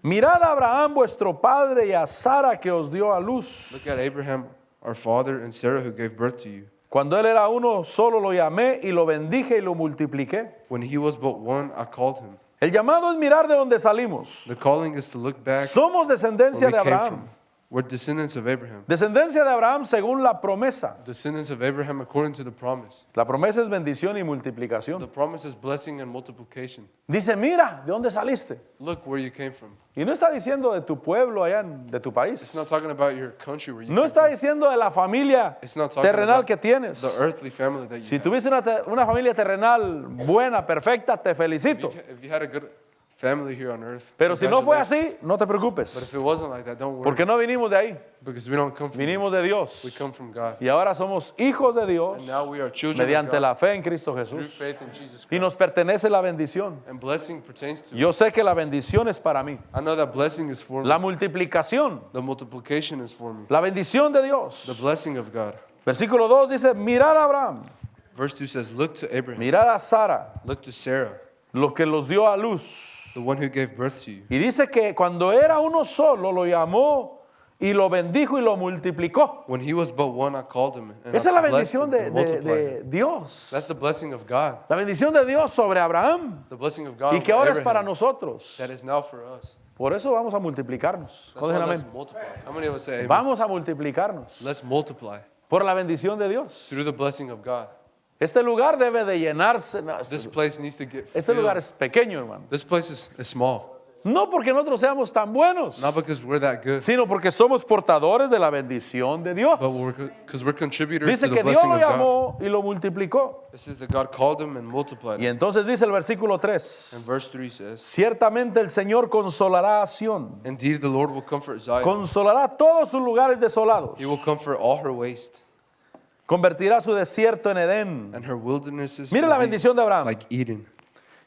Mirad a Abraham vuestro padre y a Sara que os dio a luz. Look at Abraham, our father, and Sarah, who gave birth to you. Cuando él era uno, solo lo llamé y lo bendije y lo multipliqué. When he was but one, I called him. El llamado es mirar de donde salimos. The calling is to look back Somos where descendencia we de came Abraham. from. We're descendants of Abraham. Descendencia de Abraham según la promesa. Descendants of Abraham according to the promise. La promesa es bendición y The multiplicación. promise is blessing and multiplication. Dice, mira, ¿de dónde saliste? Look where you came from. Y no está diciendo de tu pueblo allá, de tu It's país. not talking about your country where you No came está from. diciendo de la familia It's not talking terrenal about que tienes. the earthly family that you Si have. tuviste una familia terrenal buena, perfecta, te felicito. If you had a good family here on earth, Pero si no fue congratulations. así, no te But preocupes. if it wasn't like that, don't worry. Porque no vinimos de ahí, Because we don't come from vinimos de Dios. we come from God. Y ahora somos hijos de Dios And now we are children mediante of God la fe en Cristo through Jesús. faith in Jesus Y Christ. nos pertenece la bendición. And blessing pertains to Yo sé que la bendición es para mí. I know that blessing is for La me. multiplicación, The multiplication is for me. la bendición de The Dios. blessing of God. Versículo 2 dice, mirad a Abraham, Verse 2 says, look to Abraham, mirad a Sara, look to Sarah, lo que los dio a luz. the one who gave birth to you. Y dice que cuando era uno solo, lo llamó y lo bendijo y lo multiplicó. When he was but one, I called him. And Esa es la I blessed bendición him de, and multiplied him. Dios. That's the blessing of God. La bendición de Dios sobre Abraham The blessing of God y que over ahora es para Abraham, nosotros. that is now for us. Por eso vamos a multiplicarnos. That's ¿Cuántos why dicen let's amén? multiply. How many of us say amen? Vamos a multiplicarnos Let's multiply por la bendición de Dios. through the blessing of God. Este lugar debe de llenarse. No, This place needs to get este lugar filled. es pequeño, hermano. This place is small. No porque nosotros seamos tan buenos, Not because we're that good, sino porque somos portadores de la bendición de Dios. but because we're contributors Dice to que the Dios blessing lo of God. llamó y lo multiplicó. It says that God called him and multiplied Y him. entonces dice el versículo 3, And verse 3 says, ciertamente el Señor consolará a Sión, indeed the Lord will comfort Zion. consolará todos sus lugares desolados, He will comfort all her waste, convertirá su desierto en Edén, and her wildernesses Mira will la be bendición de Abraham. like Eden.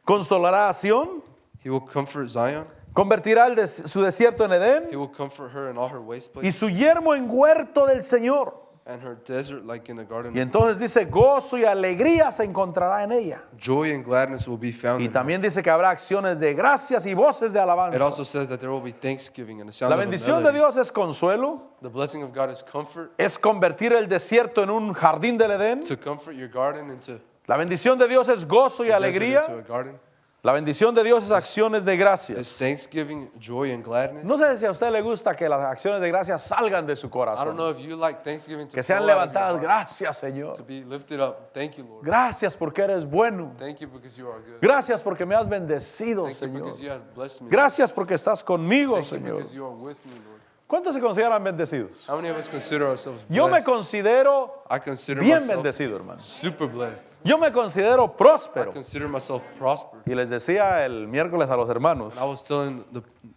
consolará a Sión, He will comfort Zion. convertirá su desierto en He Edén will comfort her in all her waste y places, su yermo en huerto del Señor. and her desert like in the garden. Y entonces dice, gozo y alegría se encontrará en ella. Joy and gladness will be found Y in her. también dice que habrá acciones de gracias y voces de It alabanza. also says that there will be thanksgiving and the sound La of a bendición de melody. Dios es consuelo, The blessing of God is comfort, es convertir el desierto en un jardín del Edén. to comfort your garden into La bendición de Dios es gozo y the desert alegría. into a garden. La bendición de Dios es acciones de It's gracias. thanksgiving, joy, and gladness. No sé si a usted le gusta que las acciones de gracias salgan de su I don't corazón. know if you like thanksgiving to Que sean flow out of your levantadas. heart, Gracias, Señor. to be lifted up. Thank you, Lord. Gracias porque eres bueno. Thank you because you are good. Gracias porque me has bendecido, Thank you Señor. because you have blessed me. Gracias porque estás conmigo, Thank you Señor. because you are with me, Lord. ¿Cuántos se consideran bendecidos? How many of us consider ourselves Yo me blessed? considero I consider bien myself bendecido, hermano. super blessed. Yo me considero I próspero. consider myself prospered. Y les decía el miércoles a los hermanos, I was telling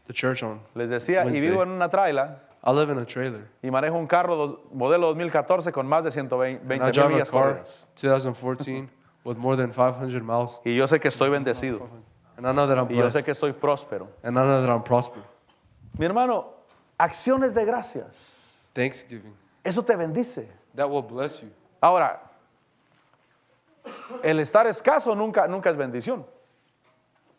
the church on, les decía, y Wednesday. vivo en una traila I live in a trailer. y manejo un carro modelo 2014 con más de 120 And I mil drive a millas car, corridas. 2014, with more than 500 miles. Y yo sé que estoy bendecido. And I know that I'm Y yo sé blessed. que estoy próspero. And I know that I'm prospered. Mi hermano, acciones de gracias. Thanksgiving. Eso te bendice. That will bless you. Ahora, el estar escaso nunca es bendición.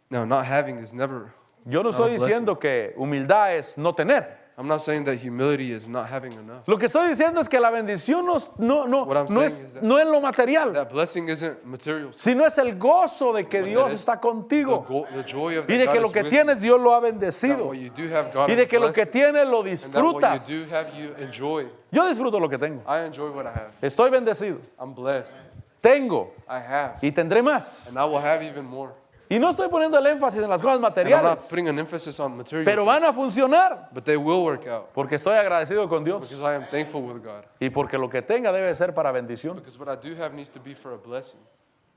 No, not having is never. Yo no not a estoy blessing. diciendo que humildad es no tener. I'm not saying that humility is not having enough. Lo que estoy diciendo es que la bendición What I'm no saying is that- no es lo material, That blessing isn't material. sino es el gozo de que But Dios it is está contigo The joy of y that de God que lo is que with tienes Dios lo ha you, that bendecido what you do have, God y has de que lo que blessed, tienes lo and that what disfrutas. you do have, you enjoy. Yo disfruto lo que tengo. I enjoy what I have. Estoy bendecido. I'm blessed. Tengo I have. y tendré más. And I will have even more. Y no estoy poniendo el énfasis en las cosas And I'm materiales, not putting an emphasis on material pero van things, a funcionar but they will work out porque estoy agradecido con Dios because I am thankful with God. y porque lo que tenga debe ser para bendición. Because what I do have needs to be for a blessing.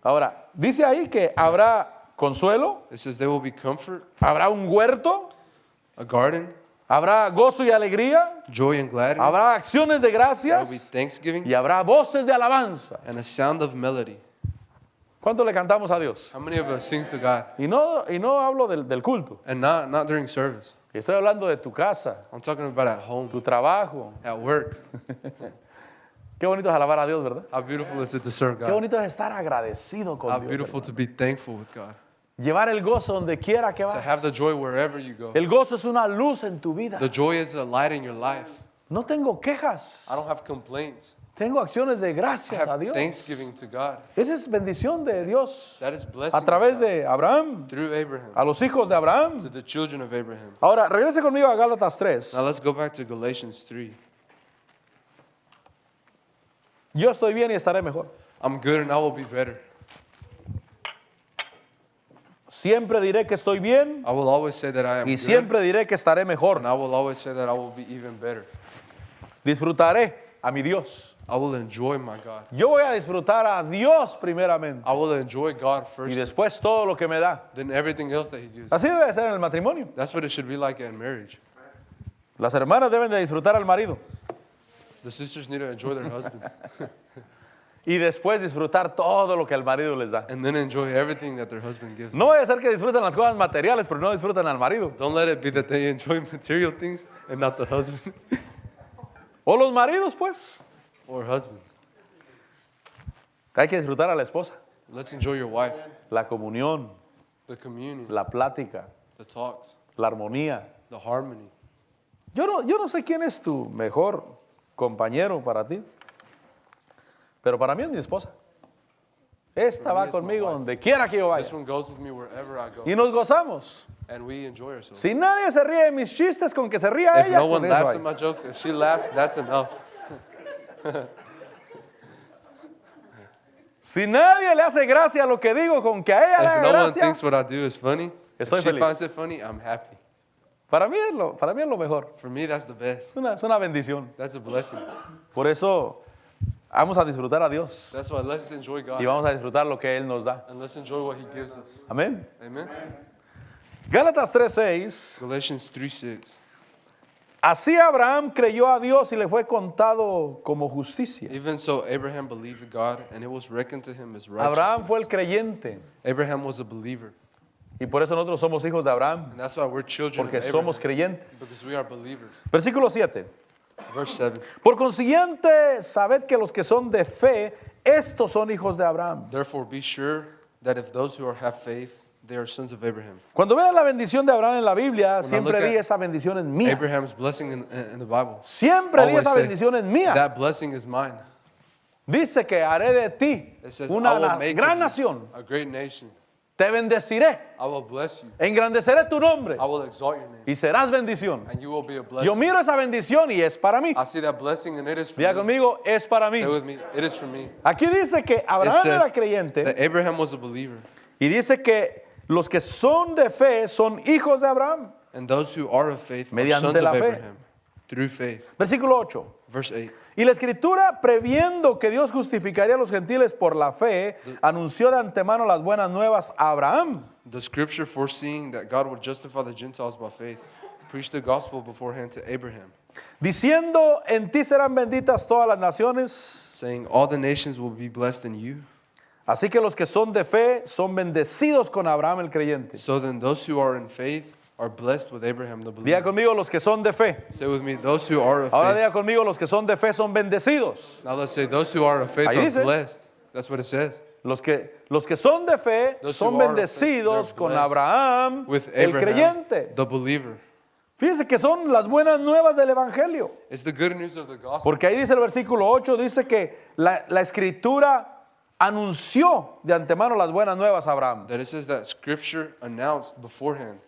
Ahora, dice ahí que habrá consuelo, It says there will be comfort, habrá un huerto, a garden, habrá gozo y alegría, joy and gladness. habrá acciones de There will be gracias thanksgiving y habrá voces de alabanza. and a sound of melody. ¿Cuánto le cantamos a Dios? How many of us sing to God? Y no hablo del culto, And not during service. estoy hablando de tu casa, I'm talking about at home, tu trabajo. at work. Qué bonito es alabar a Dios, ¿verdad? How beautiful is it to serve Qué God? bonito es estar agradecido How con Dios. beautiful to be thankful with God. Llevar el gozo donde quiera que To have the vayas. joy wherever you go. El gozo es una luz en tu vida. The joy is a light in your life. No tengo quejas. I don't have complaints. Tengo acciones de I gracias a have Dios. thanksgiving to God. Esa es bendición de Dios That is a blessing través of God. de Abraham, Through Abraham, a los hijos de Abraham. to the children of Abraham. Ahora, regrese conmigo a Gálatas 3. Now let's go back to Galatians 3. Yo estoy bien y estaré mejor. I'm good and I will be better. Siempre diré que estoy bien I will always say that I am y good, siempre diré que estaré mejor. and I will always say that I will be even better. Disfrutaré a mi Dios. I will enjoy my God. Yo voy a disfrutar a Dios primeramente I will enjoy God y first, después todo lo que me da. then everything else that He gives. Así debe ser en el matrimonio. That's what it should be like in marriage. Las hermanas deben de disfrutar al marido The sisters need to enjoy their husband y después disfrutar todo lo que el marido les da. and then enjoy everything that their husband gives. No vaya a ser que disfruten las cosas materiales, pero no disfruten al marido. Don't let it be that they enjoy material things and not the husband O los maridos, pues. or husbands. Hay que disfrutar a la esposa. Let's enjoy your wife, La comunión, the communion, la plática, the talks, la armonía. the harmony. Yo no sé quién es tu mejor compañero para ti, pero para mí es mi esposa. Esta For me, va it's my conmigo wife. donde quiera que yo This vaya. one goes with me wherever I go, Y nos gozamos. and we enjoy ourselves. Si nadie se ríe de mis chistes, con que se ría If ella, no one con eso laughs hay. at my jokes, if she laughs, that's enough. Si nadie le hace gracia a lo que digo, con que a ella le If haga no one gracia, thinks what I do is funny, if Estoy she feliz. finds it funny, I'm happy. para mí es lo mejor. For me, that's the best. Es una bendición. That's a blessing. Por eso vamos a disfrutar a Dios That's why let's enjoy God y vamos a disfrutar lo que Él nos da. and let's enjoy what He gives us. Amén. Amen. Gálatas 3:6. Galatians 3:6. Así Abraham creyó a Dios y le fue contado como justicia. Even so, Abraham believed God, and it was reckoned to him as Abraham fue el righteousness. creyente Abraham was a believer, y por eso nosotros somos hijos de Abraham, and that's why we're children porque of Abraham, somos creyentes. because we are believers. Versículo 7. Verse 7. Por consiguiente, sabed que los que son de fe, estos son hijos de Abraham. Therefore, be sure that if those who have faith, they are sons of Abraham. Cuando veas la bendición de Abraham en la Biblia, siempre look di at esa bendición es mía. Abraham's blessing in the Bible. Siempre di Always esa say, bendición es mía. that blessing is mine. Dice que haré de ti It says, una I will make gran of you nación. a great nation. Te bendeciré, I will bless you. engrandeceré tu nombre I will exalt your name, y serás bendición. and you will be a Yo blessing. miro esa bendición y es para mí. I see that blessing, and it is for Diga me. conmigo, es para mí. Say with me, it is for me. Aquí dice que It Abraham says era creyente that Abraham was a believer, y dice que los que son de fe son hijos de Abraham. and those who are of faith are Mediante sons of la fe. Abraham through faith. Versículo 8. Verse 8. Y la escritura, previendo que Dios justificaría a los gentiles por la fe, anunció de antemano las buenas nuevas a Abraham. The scripture, foreseeing that God would justify the Gentiles by faith, preached the gospel beforehand to Abraham, Diciendo, en ti serán benditas todas las naciones. saying, all the nations will be blessed in you. Así que los que son de fe son bendecidos con Abraham el creyente. So then those who are in faith are blessed with Abraham the Diga believer. conmigo los que son de fe. Say with me, those who are of Ahora faith. diga conmigo los que son de fe son bendecidos. Now let's say those who are of faith Ahí are dice. blessed. That's what it says. Los que son de fe Those son who are of faith, bendecidos they're con blessed Abraham With el Abraham, creyente. the believer. Fíjese que son las buenas nuevas del Evangelio. It's the good news of the gospel. Porque ahí dice el versículo 8, dice que la Escritura anunció de antemano las buenas nuevas a Abraham. That it says that Scripture announced beforehand.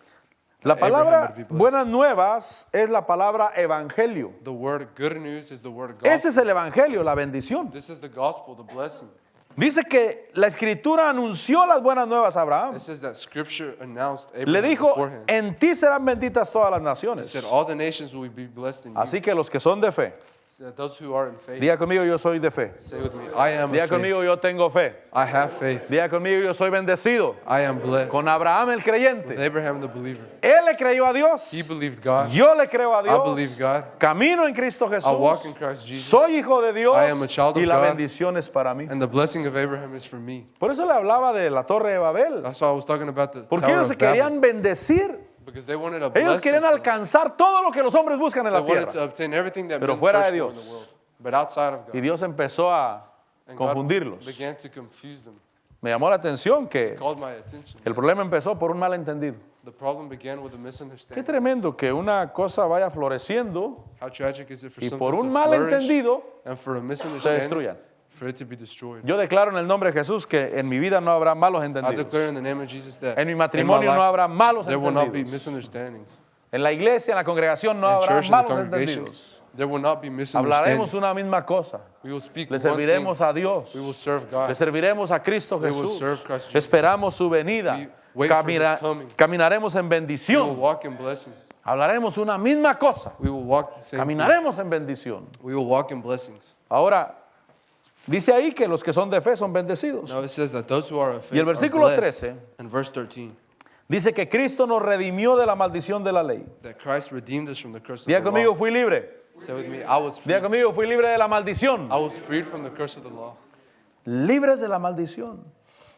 La that Abraham palabra would be blessed. buenas nuevas es la palabra evangelio. The word good news is the word gospel. Este es el evangelio, la bendición. This is the gospel, the blessing. Dice que la Escritura anunció las buenas nuevas a Abraham. It says that Scripture announced Le Abraham dijo, beforehand. en ti serán benditas todas las It naciones. said all the nations will be blessed in you. Así que los que son de fe, So that those who are in faith, diga conmigo, yo soy de fe. say with me, I am Diga of faith. conmigo, yo tengo fe. I have faith. Diga conmigo, yo soy bendecido. I am blessed. Con Abraham el With creyente. Abraham the believer. Él le creyó a Dios. He believed God. Yo le creo a I believe Dios. God. Camino en Cristo I walk in Jesús. Christ Jesus. Soy hijo de Dios. I am a child of Y la God. bendición es para mí. And the blessing of Abraham is for me. Por eso le hablaba de la Torre de Babel. That's why I was talking about the Porque Tower ellos se of Babel. querían bendecir. Because they wanted to Ellos bless querían themselves. alcanzar todo lo que los hombres buscan en They la wanted to tierra. obtain everything that Pero men fuera search de for in Dios. the world. But outside of Y God. Dios empezó a And God confundirlos. began to confuse them. Me llamó la atención que Called my attention. el problema empezó por un malentendido. The problem began with a Qué misunderstanding. tremendo que una cosa vaya floreciendo How tragic is it for y something por un to flourish malentendido and for a se misunderstanding destruyan. for it to be destroyed? Yo declaro en el nombre de Jesús que en mi vida no habrá malos I entendidos. declare in the name of Jesus that En mi in my matrimonio life, no habrá malos there will not be entendidos. misunderstandings. En la iglesia, en la congregación no In habrá church and the malos congregation, entendidos. there will not be Hablaremos misunderstandings. una misma cosa. We will speak Le one thing. serviremos a Dios. We will serve Le God. serviremos a Cristo We will Jesús. serve Christ Jesus. Esperamos su venida. We wait for His coming. Caminaremos en We will bendición. walk in blessings. Hablaremos una misma cosa. We will walk the same thing. Caminaremos en bendición. We will walk in blessings. Ahora, dice ahí que los que son de fe son bendecidos. Now it says that those who are of Y el faith are versículo blessed. 13 And verse 13, dice que Cristo nos redimió de la maldición de la ley. that Christ redeemed us from the curse of Diga the conmigo, law. fui libre. Say with me, I was free. Diga conmigo, fui libre de la maldición. I was freed from the curse of the law. Libres de la maldición.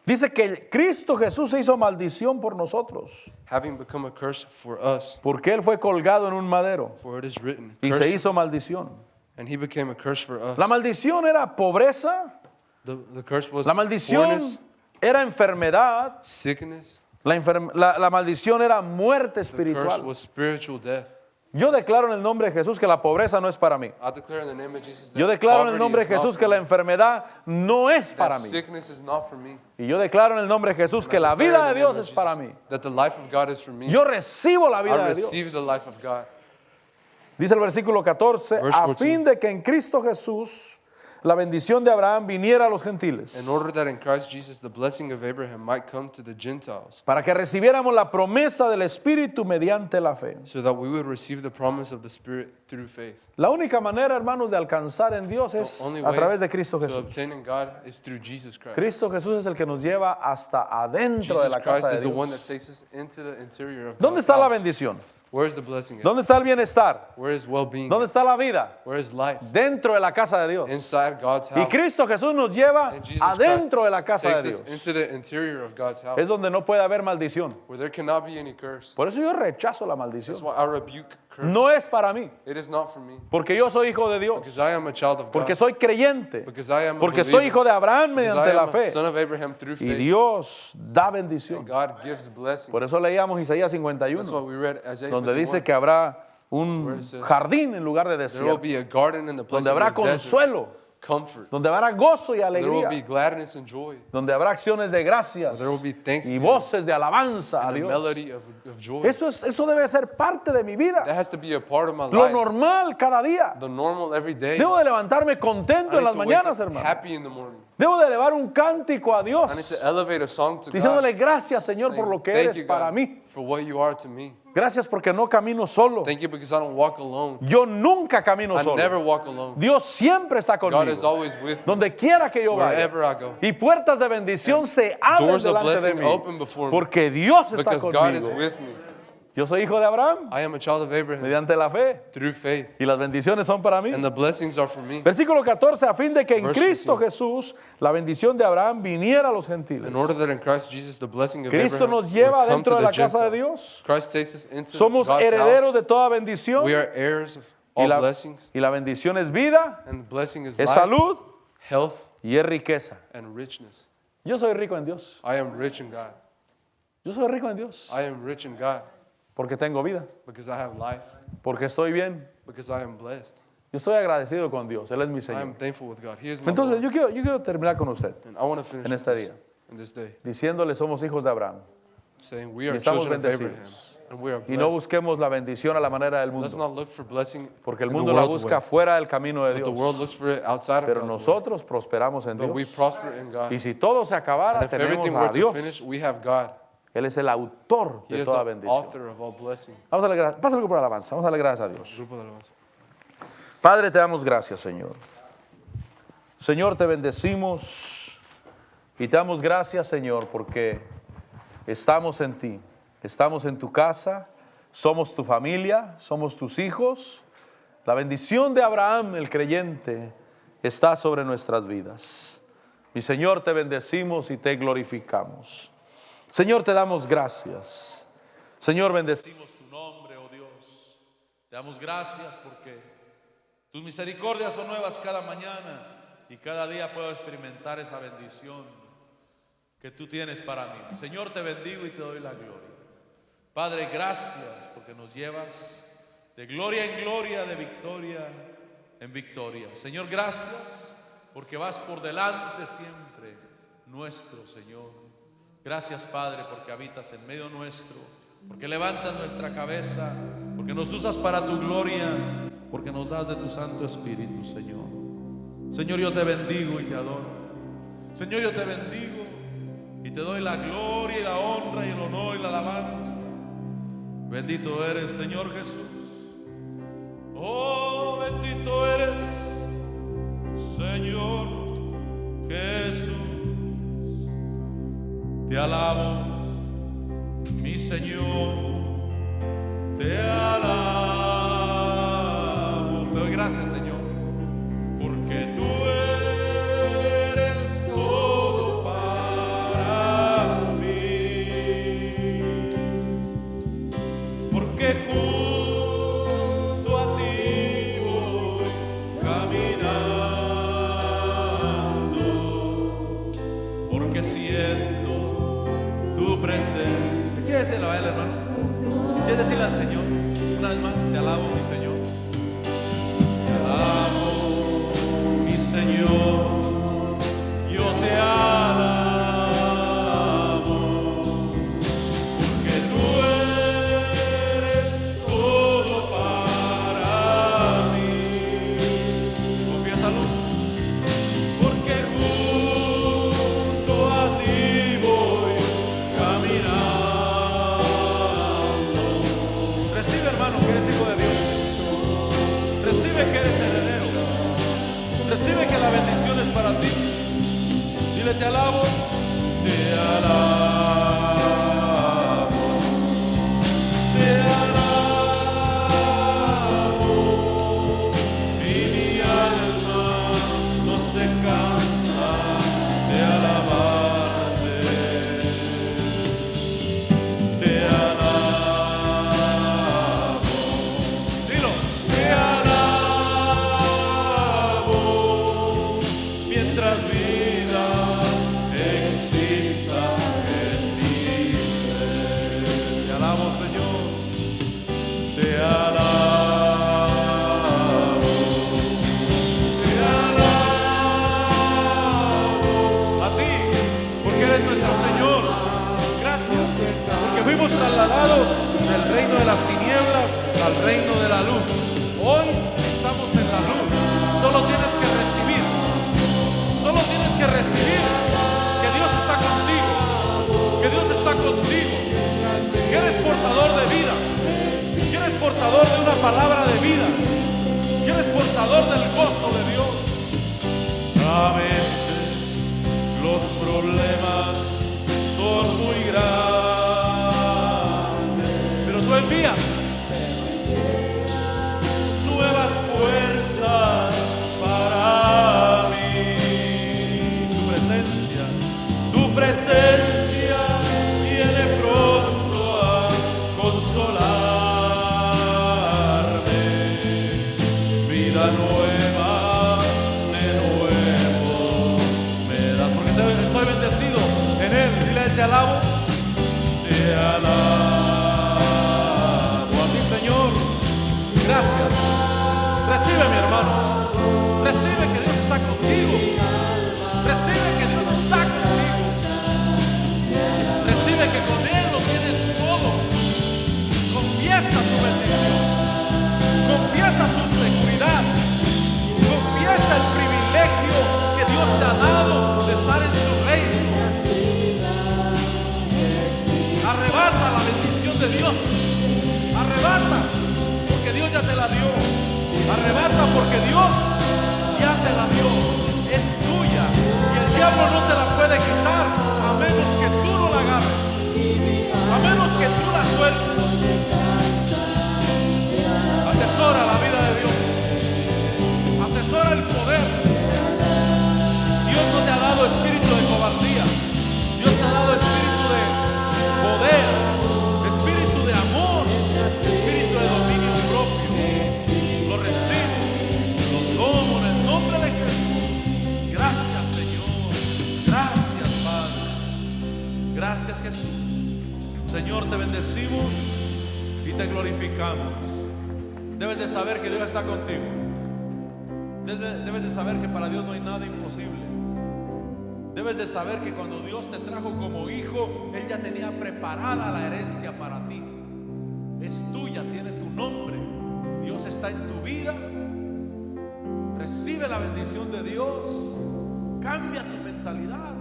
Dice que Cristo Jesús se hizo maldición por nosotros. Having become a curse for us, Porque Él fue colgado en un madero for it is written, y se curse, hizo maldición. and he became a curse for us. La maldición era pobreza. The curse was La maldición poorness, era enfermedad. sickness. La maldición era muerte The curse espiritual. was spiritual death. Yo declaro en el nombre de Jesús que la pobreza no es para mí. I declare in the name of Jesus that Yo declaro en el poverty nombre is de not Jesús for que la me, enfermedad no es that para mí. sickness is not for me. Y yo declaro en el nombre de Jesús que I la declare vida in de the Dios name of es para Jesus mí. that the life of God is for me. Yo recibo la I vida de receive Dios. the life of God. Dice el versículo 14, Verse a 14. fin de que en Cristo Jesús la bendición de Abraham viniera a los gentiles, In order that in Christ Jesus the blessing of Abraham might come to the Gentiles, para que recibiéramos la promesa del Espíritu mediante la fe. so that we would receive the promise of the Spirit through faith. La única manera, hermanos, de alcanzar en Dios es The only a way través de Cristo to Jesús. obtain in God is through Jesus Christ. Cristo Jesús es el que nos lleva hasta adentro de Jesus la Christ casa de is the one Dios. that takes us into the interior of ¿Dónde God's está la house. bendición? Where is the blessing? At? ¿Dónde está el bienestar? Where is well-being? ¿Dónde está la vida? Where is life? Dentro de la casa de Dios. Inside God's Y house. Cristo Jesús nos lleva And Jesus adentro de la Christ casa takes de us Dios. into the interior of God's house, Es donde no puede haber maldición. where there cannot be any curse. Por eso yo rechazo la That's maldición. why I rebuke curse. No es para mí, It is not for me, porque yo soy hijo de Dios, because I am a child of porque God, soy creyente, because I am a porque soy believer, hijo de Abraham because I mediante la am a fe. son of Abraham through Y faith. Dios da And bendición. God gives blessing. Por eso leíamos Isaías That's what 51, we read Isaiah donde dice 51. que habrá Where un it says, jardín en lugar de There will desierto, be a garden in the place donde habrá of the desert, consuelo, comfort. donde habrá gozo y There will be alegría, gladness and joy, donde habrá acciones de gracias There will be y thanksgiving voces de alabanza a and a Dios. melody of joy. Eso debe ser parte de mi That vida, has to be a part of my lo life. normal cada día. The normal every day. Debo de levantarme I contento need en las to wake mañanas, up hermano. happy in the morning. Debo de elevar un cántico a I need Dios, to elevate a song to God. diciéndole gracias, Señor, por saying, lo que "Thank eres you, para God, mí. for what you are to me. Gracias porque no camino solo. Thank you because I don't walk alone. Yo nunca camino I never solo. walk alone. Dios siempre está God is conmigo. always with me Donde quiera que yo vaya. wherever I go. Y puertas de bendición se abren Doors of delante de blessing mí. open before me. Porque Dios está Because God is conmigo. with me. Yo soy hijo de Abraham I am a child of Abraham mediante la fe. through faith. Y las bendiciones son para mí. And the blessings are for me. Versículo 14, a fin de que en Verse Cristo 15. Jesús la bendición de Abraham viniera a los gentiles. In order that in Christ Jesus the blessing of Cristo Abraham nos lleva would come dentro to de the la casa de Gentiles. Dios. Christ takes us into Somos God's herederos house. de toda bendición. We are heirs of Y all la, blessings. y la bendición es vida, And the blessing is es life, salud health, y es riqueza. and richness. Yo soy rico en Dios. I am rich in God. Yo soy rico en Dios. I am rich in God. porque tengo vida, because I have life, porque estoy bien. because I am blessed. Yo estoy agradecido con Dios, Él es mi I Señor. am thankful with God. He is my Entonces, Lord. yo quiero terminar con usted, And I want to finish en with este this, día. in this day, diciéndole somos hijos de Abraham. saying we Y are estamos children of Abraham, bendecidos. and we are Y no blessed. busquemos la bendición a la manera del Let's mundo, not look for blessing porque el in the mundo la world's busca way, fuera del camino de but the world Dios. looks for it outside of Pero God's way. nosotros prosperamos en But we Dios. prosper in God. Y si todo se And acabara, if tenemos everything a were to Dios. finish, we have God. Él es el autor He de is toda the bendición. author of all blessing. Vamos a darle gracias. Pásale por alabanza. Vamos a darle gracias a Dios. Grupo de alabanza. Padre, te damos gracias, Señor. Señor, te bendecimos y te damos gracias, Señor, porque estamos en ti. Estamos en tu casa, somos tu familia, somos tus hijos. La bendición de Abraham, el creyente, está sobre nuestras vidas. Mi Señor, te bendecimos y te glorificamos. Señor, te damos gracias. Señor, bendecimos tu nombre, oh Dios. Te damos gracias porque tus misericordias son nuevas cada mañana y cada día puedo experimentar esa bendición que tú tienes para mí. Señor, te bendigo y te doy la gloria. Padre, gracias porque nos llevas de gloria en gloria, de victoria en victoria. Señor, gracias porque vas por delante siempre nuestro, Señor. Gracias, Padre, porque habitas en medio nuestro, porque levantas nuestra cabeza, porque nos usas para tu gloria, porque nos das de tu Santo Espíritu, Señor. Señor, yo te bendigo y te adoro. Señor, yo te bendigo y te doy la gloria y la honra y el honor y la alabanza. Bendito eres, Señor Jesús. Oh, bendito eres, Señor Jesús. Te alabo, mi Señor. Te alabo. Te doy gracias, Señor, porque tú eres todo para mí. Porque junto a ti voy caminando, porque siento tu presencia. ¿Quieres decirlo a él, hermano? ¿Quieres decirle al Señor? Una vez más, te alabo, mi Señor. Te alabo, mi Señor. Yo te alabo, porque tú eres todo para mí. Confiésalo. Porque junto a ti voy caminando. Recibe, hermano, que eres hijo de Dios. Recibe que eres heredero. Recibe que la bendición es para ti. Dile, te alabo. Te alabo. Te alabo. Y mi alma no se cansa de alabarte. Te alabo. Dilo. Te alabo mientras vida exista en ti. Te alabo, Señor. Te alabo. Te alabo a ti, porque eres nuestro Señor. Gracias, porque fuimos trasladados del reino de las tinieblas al reino de la luz. Hoy estamos en la luz. Solo tienes que recibir. Solo tienes que recibir que Dios está contigo. Que Dios está contigo. Que eres portador de vida. Que eres portador de una palabra de vida. Que eres portador del gozo de Dios. A veces los problemas son muy grandes, pero tú envías nuevas fuerzas para mí. Tu presencia viene pronto a consolarme. Vida nueva, de nuevo me das, porque estoy bendecido en Él. Dile, te alabo, te alabo. de Dios. Arrebata, porque Dios ya te la dio. Arrebata, porque Dios ya te la dio. Es tuya y el diablo no te la puede quitar a menos que tú no la agarres, a menos que tú la sueltes. Atesora la vida de Dios, atesora el poder. Dios no te ha dado espíritu de cobardía, Dios te ha dado espíritu de poder, espíritu de amor, espíritu de dominio propio. Lo recibo, lo tomo en el nombre de Jesús. Gracias, Señor. Gracias, Padre. Gracias, Jesús. Señor, te bendecimos y te glorificamos. Debes de saber que Dios está contigo. Debes de saber que para Dios no hay nada imposible. Debes de saber que cuando Dios te trajo como hijo, Él ya tenía preparada la herencia para ti. Es tuya, tiene tu nombre. Dios está en tu vida. Recibe la bendición de Dios. Cambia tu mentalidad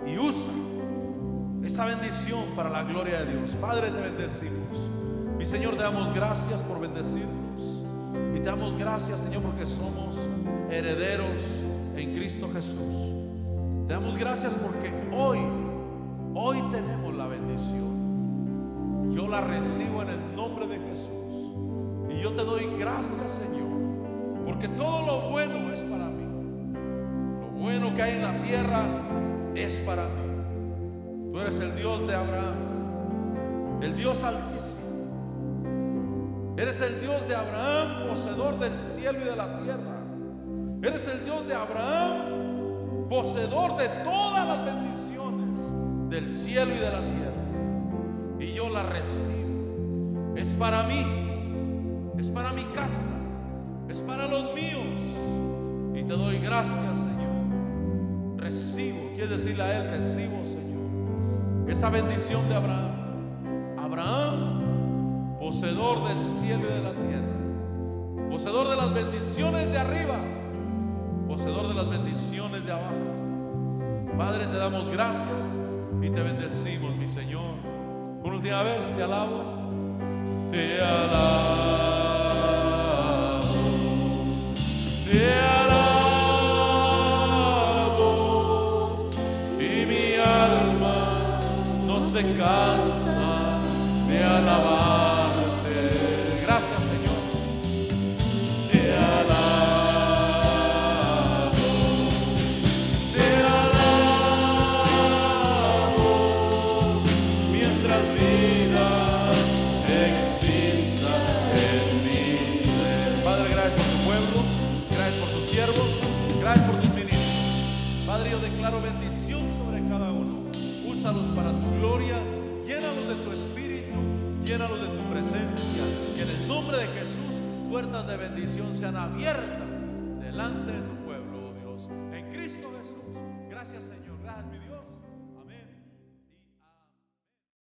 y usa esa bendición para la gloria de Dios. Padre, te bendecimos. Mi Señor, te damos gracias por bendecirnos. Y te damos gracias, Señor, porque somos herederos en Cristo Jesús. Te damos gracias porque hoy tenemos la bendición. Yo la recibo en el nombre de Jesús. Y yo te doy gracias, Señor, porque todo lo bueno es para mí. Lo bueno que hay en la tierra es para mí. Tú eres el Dios de Abraham, el Dios altísimo. Eres el Dios de Abraham, poseedor del cielo y de la tierra. Eres el Dios de Abraham, poseedor de todas las bendiciones del cielo y de la tierra. Y yo la recibo. Es para mí, es para mi casa, es para los míos. Y te doy gracias, Señor. Recibo, quieres decirle a Él, recibo, Señor, esa bendición de Abraham. Abraham, poseedor del cielo y de la tierra, poseedor de las bendiciones de arriba, poseedor de las bendiciones de abajo. Padre, te damos gracias y te bendecimos, mi Señor. Una última vez te alabo, te alabo, te alabo, y mi alma no se cansa de alabar. Gracias, Señor. Te alabo, mientras vida exista en mi ser. Padre, gracias por tu pueblo, gracias por tus siervos, gracias por tus ministros. Padre, yo declaro bendición sobre cada uno. Úsalos para tu gloria, llénalos de tu espíritu, llénalos de tu presencia. Que en el nombre de Jesús puertas de bendición sean abiertas delante de tu